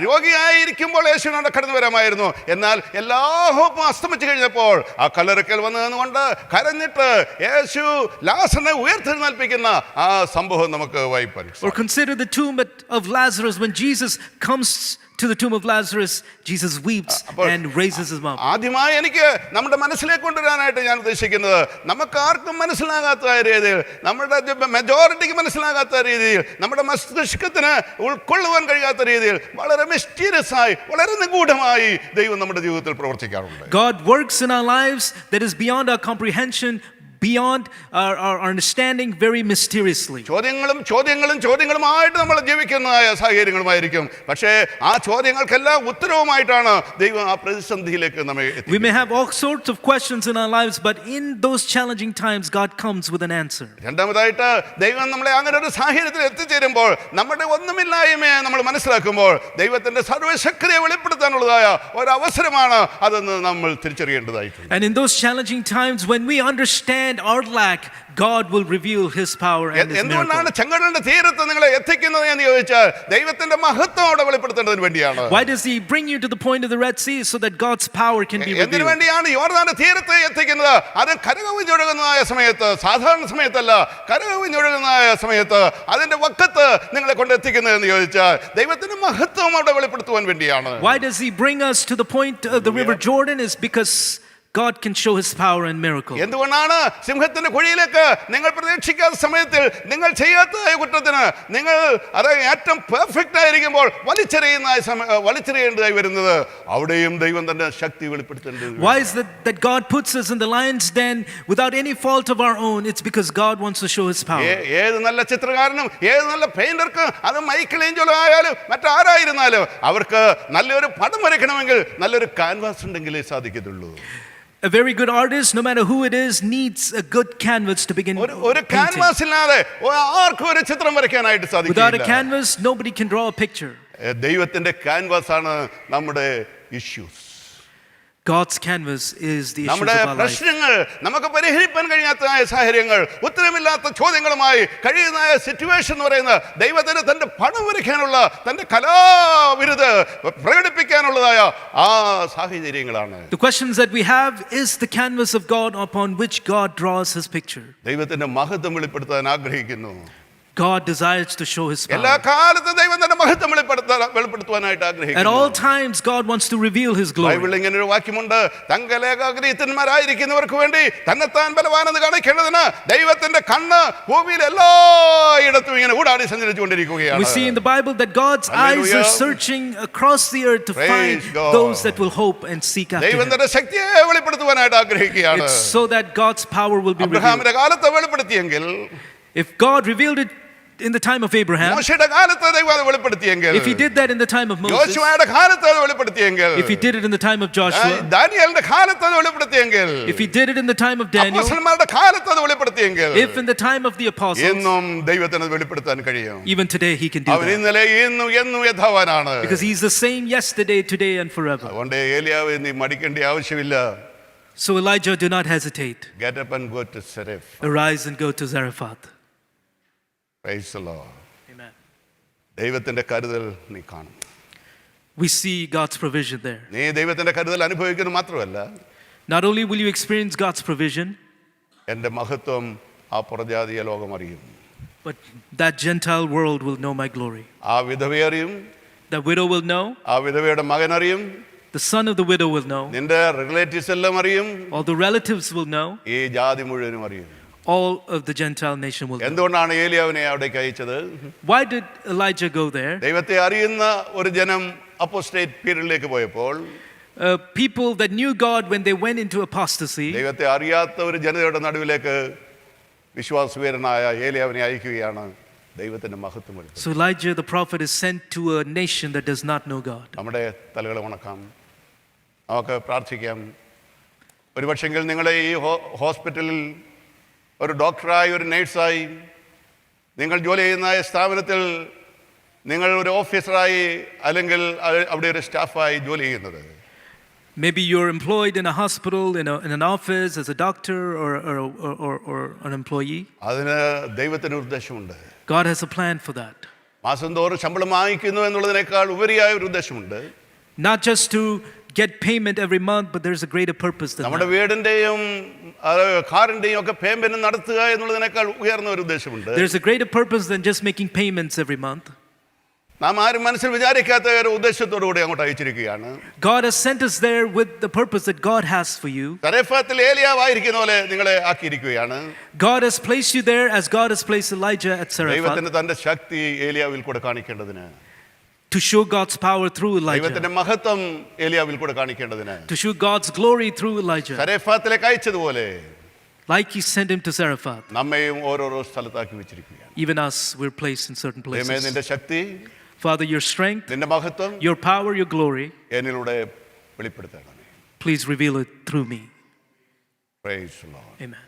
രോഗിയായിരിക്കുമ്പോൾ യേശുവിനോട് കടന്നു വരാമായിരുന്നു. എന്നാൽ എല്ലാ ഹോപ്പും അസ്തമിച്ചു കഴിഞ്ഞപ്പോൾ ആ കല്ലറയ്ക്കൽ വന്ന് നിന്നുകൊണ്ട് കരഞ്ഞിട്ട് യേശു ലാസറിനെ ഉയർത്തെഴുന്നേൽപ്പിക്കുന്ന ആ സംഭവം നമുക്ക് വായിപ്പാൻ. Or consider the tomb of Lazarus. When Jesus comes to the tomb of Lazarus, Jesus weeps and raises him up. ആദ്യമായി എനിക്ക് നമ്മുടെ മനസ്സിലേക്ക് കൊണ്ടുവരാനായിട്ട് ഞാൻ ഉദ്ദേശിക്കുന്നത്, നമുക്ക് ആർക്കും മനസ്സിലാകാത്ത രീതിയിൽ, നമ്മുടെ മെജോറിറ്റിക്ക് മനസ്സിലാകാത്ത രീതിയിൽ, നമ്മുടെ മസ്തിഷ്കത്തിന് ഉൾക്കൊള്ളുവാൻ കഴിയാത്ത രീതിയിൽ വളരെ മിസ്റ്റീരിയസ് ആയി, വളരെ നിഗൂഢമായി ദൈവം നമ്മുടെ ജീവിതത്തിൽ പ്രവർത്തിക്കാറുണ്ട്. God works in our lives that is beyond our comprehension, beyond our understanding, very mysteriously. ചോദ്യങ്ങളുമായിട്ട് നമ്മൾ ജീവിക്കുന്നതായ സാഹചര്യങ്ങളുമായിരിക്കും. പക്ഷേ ആ ചോദ്യങ്ങൾക്കെല്ലാം ഉത്തരവുമായിട്ടാണ് ദൈവം ആ പ്രതിസന്ധിയിലേക്ക് നമ്മെ എത്തിക്കുന്നത്. We may have all sorts of questions in our lives, but in those challenging times God comes with an answer. രണ്ടാമതായിട്ട് ദൈവം നമ്മളെ അങ്ങനെ ഒരു സാഹചര്യത്തിൽ എത്തിച്ചേരുമ്പോൾ, നമ്മുടെ ഒന്നുമില്ലായ്മയെ നമ്മൾ മനസ്സിലാക്കുമ്പോൾ ദൈവത്തിന്റെ സർവ്വശക്തിയെ വെളിപ്പെടുത്താനുള്ളതായ ഒരു അവസരമാണ് അതെന്ന് നമ്മൾ തിരിച്ചറിയേണ്ടതായിട്ടുണ്ട്. And in those challenging times when we understand our lack, God will reveal his power and his miracle. എന്തുകൊണ്ടാണ് ചെങ്കടലിന്റെ തീരത്ത് നിങ്ങളെ എത്തിക്കുന്നത് എന്ന് ചോദിച്ചാൽ ദൈവത്തിന്റെ മഹത്വം അവിടെ വെളിപ്പെടുത്തേണ്ടതിന് വേണ്ടിയാണ്. Why does he bring you to the point of the Red Sea? So that God's power can be revealed. എന്തിനു വേണ്ടിയാണ് യോർദാന്റെ തീരത്ത് എത്തിക്കുന്നത്? അത് കരകവിഞ്ഞൊഴുകുന്നതായ സമയത്ത്, സാധാരണ സമയത്തല്ല, കരകവിഞ്ഞൊഴുകുന്നതായ സമയത്ത് അതിന്റെ വക്കത്ത് നിങ്ങളെ കൊണ്ട് എത്തിക്കുന്നത് എന്ന് ചോദിച്ചാൽ ദൈവത്തിന്റെ മഹത്വം അവിടെ വെളിപ്പെടുത്തുവാൻ വേണ്ടിയാണ്. Why does he bring us to the point of the river Jordan? Is because God can show his power and miracle. എന്തുകൊണ്ടാണ് സിംഹത്തിന്റെ കുഴിയിലേക്ക് നിങ്ങൾ പ്രതീക്ഷിക്കാത്ത സമയത്തിൽ നിങ്ങൾ ചെയ്യാത്ത കുറ്റത്തിന് നിങ്ങൾ അത് ഏറ്റവും പെർഫെക്റ്റ് ആയിരിക്കുമ്പോൾ വലിച്ചെറിയേണ്ടതായി വരുന്നത്? അവിടെയും ദൈവം തന്റെ ശക്തി വെളിപ്പെടുത്തേണ്ടത്. Why is that God puts us in the lion's den without any fault of our own? It's because God wants to show his power. ഏത് നല്ല ചിത്രകാരനും ഏത് നല്ല പെയിന്റർക്കും, അത് മൈക്കിളേഞ്ചലോ ആയാലും മറ്റാരായിരുന്നാലും, അവർക്ക് നല്ലൊരു പടം വരയ്ക്കണമെങ്കിൽ നല്ലൊരു കാൻവാസ് ഉണ്ടെങ്കിലേ സാധിക്കത്തുള്ളൂ. A very good artist, no matter who it is, needs a good canvas to begin painting. ഇല്ലാതെ ആർക്കും ഒരു ചിത്രം വരയ്ക്കാനായിട്ട് സാധിക്കില്ല. Without a canvas, nobody can draw a picture. ദൈവത്തിൻ്റെ ക്യാൻവാസാണ് നമ്മുടെ issues. God's canvas is the issues നമ്മുടെ of our life. പ്രശ്നങ്ങൾ, നമുക്ക് പരിഹരിക്കാൻ കഴിയാത്ത സാഹചര്യങ്ങൾ, ഉത്തരമില്ലാത്ത ചോദ്യങ്ങളുമായി കഴിയുന്ന സിറ്റുവേഷൻ എന്ന് പറയുന്ന ദൈവത്തിന് തൻ്റെ പണം വരയ്ക്കാനുള്ള, തൻ്റെ കലാവിരുത് പ്രകടിപ്പിക്കാനുള്ളതായ ആ സാഹചര്യങ്ങളാണ്. The questions that we have is the canvas of God upon which God draws his picture. ദൈവത്തിൻ്റെ മഹത്വം വെളിപ്പെടുത്താൻ ആഗ്രഹിക്കുന്നു. God desires to show his എല്ലാ power. കാലത്തും ദൈവം തന്റെ മഹത്വം വെളിപ്പെടുത്തുവാനായിട്ട് At ആഗ്രഹിക്കുന്നു. all times, God wants to reveal his glory. ബൈബിളിൽ ഇങ്ങനെ ഒരു വാക്യമുണ്ട്, തങ്കലേഖാഗ്രഹീതന്മാരായിരിക്കുന്നവർക്ക് വേണ്ടി തന്നെത്താൻ ബലവാനെന്ന് കാണിക്കേണ്ടതിന് ദൈവത്തിന്റെ കണ്ണ് ഭൂമിയിൽ എല്ലായിടത്തും ഇങ്ങനെ ഊടാടി സഞ്ചരിച്ചുകൊണ്ടിരിക്കുകയാണ്. We see in the Bible that God's eyes are searching across the earth to Praise find God. those that will hope and seek after ദൈവം him. തന്റെ ശക്തിയെ വെളിപ്പെടുത്തുവാനായിട്ട് ആഗ്രഹിക്കുകയാണ്. It's so that God's power will be revealed. അബ്രഹാമിന്റെ കാലത്ത് വെളിപ്പെടുത്തിയെങ്കിൽ, If God revealed it in the time of Abraham, മോശയുടെ കാലത്ത് ദൈവം അത് വെളിപ്പെടുത്തിയെങ്കിൽ, if he did that in the time of Moses, യോശുവയുടെ കാലത്ത് അത് വെളിപ്പെടുത്തിയെങ്കിൽ, if he did it in the time of Joshua, ദാനിയേലിന്റെ കാലത്ത് അത് വെളിപ്പെടുത്തിയെങ്കിൽ, if he did it in the time of Daniel, അപ്പോസ്തലന്മാരുടെ കാലത്ത് അത് വെളിപ്പെടുത്തിയെങ്കിൽ, if in the time of the apostles, എന്നും ദൈവത്തിന് അത് വെളിപ്പെടുത്താൻ കഴിയും. even today he can do അവൻ that. ഇന്നലെ ഇന്നും എന്നും യഥാവാനാണ്. Because he's the same yesterday, today and forever. അതുകൊണ്ട് ഏലിയാവ് നീ മടിക്കേണ്ട ആവശ്യമില്ല. So Elijah, do not hesitate. Get up and go to Seraph. Arise and go to Zarephath. Praise the Lord. Amen. ദൈവത്തിന്റെ കരുതൽ നീ കാണും. We see God's provision there. നീ ദൈവത്തിന്റെ കരുതൽ അനുഭവിക്കുന്നത് മാത്രമല്ല, Not only will you experience God's provision, എൻ്റെ മഹത്വം ആ പുറജാതീയ ലോകം അറിയും. but that Gentile world will know my glory. ആ വിധവയെ അറിയും, The widow will know, ആ വിധവയുടെ മകൻ അറിയും, the son of the widow will know, നിന്റെ റിലേറ്റീവ്സ് എല്ലാം അറിയും, all the relatives will know, ഈ ജാതി മുഴുവനും അറിയും. all of the Gentile nation will know. എന്തുകൊണ്ടാണ് ഏലിയാവിനെ അവിടേക്ക് അയച്ചത്? Why did Elijah go there? ദൈവത്തെ അറിയുന്ന ഒരു ജനം അപ്പോസ്റ്റേറ്റ് പീരീഡിലേക്ക് പോയപ്പോൾ, People that knew God when they went into apostasy, ദൈവത്തെ അറിയാത്ത ഒരു ജനതയുടെ നടുവിലേക്ക് വിശ്വാസവീരനായ ഏലിയാവിനെ അയക്കുകയാണ്. ദൈവത്തിന്റെ മഹത്വം വെളിപ്പെടുത്തും. so Elijah the prophet is sent to a nation that does not know God. നമ്മുടെ തലകളെ ഉണക്കാം, നമുക്ക് പ്രാർത്ഥിക്കാം. ഒരുപക്ഷെങ്കിൽ നിങ്ങളെ ഈ ഹോസ്പിറ്റലിൽ ഒരു ഡോക്ടറായി, ഒരു നേഴ്സായി, നിങ്ങൾ ജോലി ചെയ്യുന്ന സ്ഥാപനത്തിൽ നിങ്ങൾ ഒരു ഓഫീസറായി, അല്ലെങ്കിൽ അവിടെ ഒരു സ്റ്റാഫായി ജോലി ചെയ്യുന്നത്, Maybe you're employed in a hospital, in an office as a doctor or an employee. അതിന് ദൈവത്തിന് ഉദ്ദേശമുണ്ട്. God has a plan for that. മാസം തോറും ശമ്പളം വാങ്ങിക്കുന്നു എന്നുള്ളതിനേക്കാൾ ഉപരിയായ ഒരു ഉദ്ദേശമുണ്ട്. Not just to get payment every month, but there's a greater purpose than നമ്മുടെ that. വീടിന്റെയും കാറിന്റെയും ഒക്കെ payment നടത്തുക എന്നുള്ളതിനേക്കാൾ ഉയർന്ന ഒരു ഉദ്ദേശമുണ്ട്. There's a greater purpose than just making payments every month. നാം ആരും മനസ്സിൽ വിചാരിക്കാത്ത ഒരു ഉദ്ദേശത്തോടു കൂടി അങ്ങോട്ട് അയച്ചിരിക്കുകയാണ്. God has sent us there with the purpose that God has for you. സരഫത്തിൽ ഏലിയാവായിരിക്കുന്ന പോലെ നിങ്ങളെ ആക്കിയിരിക്കുകയാണ്. God has placed you there as God has placed Elijah at Zarephath, ദൈവത്തിന് തന്റെ ശക്തി ഏലിയാവിൽ കൂടെ കാണിക്കേണ്ടതിന്, to show God's power through ദൈവത്തിന്റെ Elijah, മഹത്വം ഏലിയാവിൽ കൂടെ കാണിക്കേണ്ടതിന്, to show God's glory through Elijah. സരഫത്തിലേക്ക് അയച്ചതുപോലെ Like he sent him to Zarephath, നമ്മയും ഓരോരോ സ്ഥലത്താക്കി വെച്ചിരിക്കുകയാണ്. even us, we're placed in certain ദൈവമേ, places. നിന്റെ ശക്തി, Father, your strength, നിന്റെ മഹത്വം your power, your glory, എന്നിലൂടെ വെളിപ്പെടുത്തണമേ. please reveal it through me. Praise the Lord. Amen.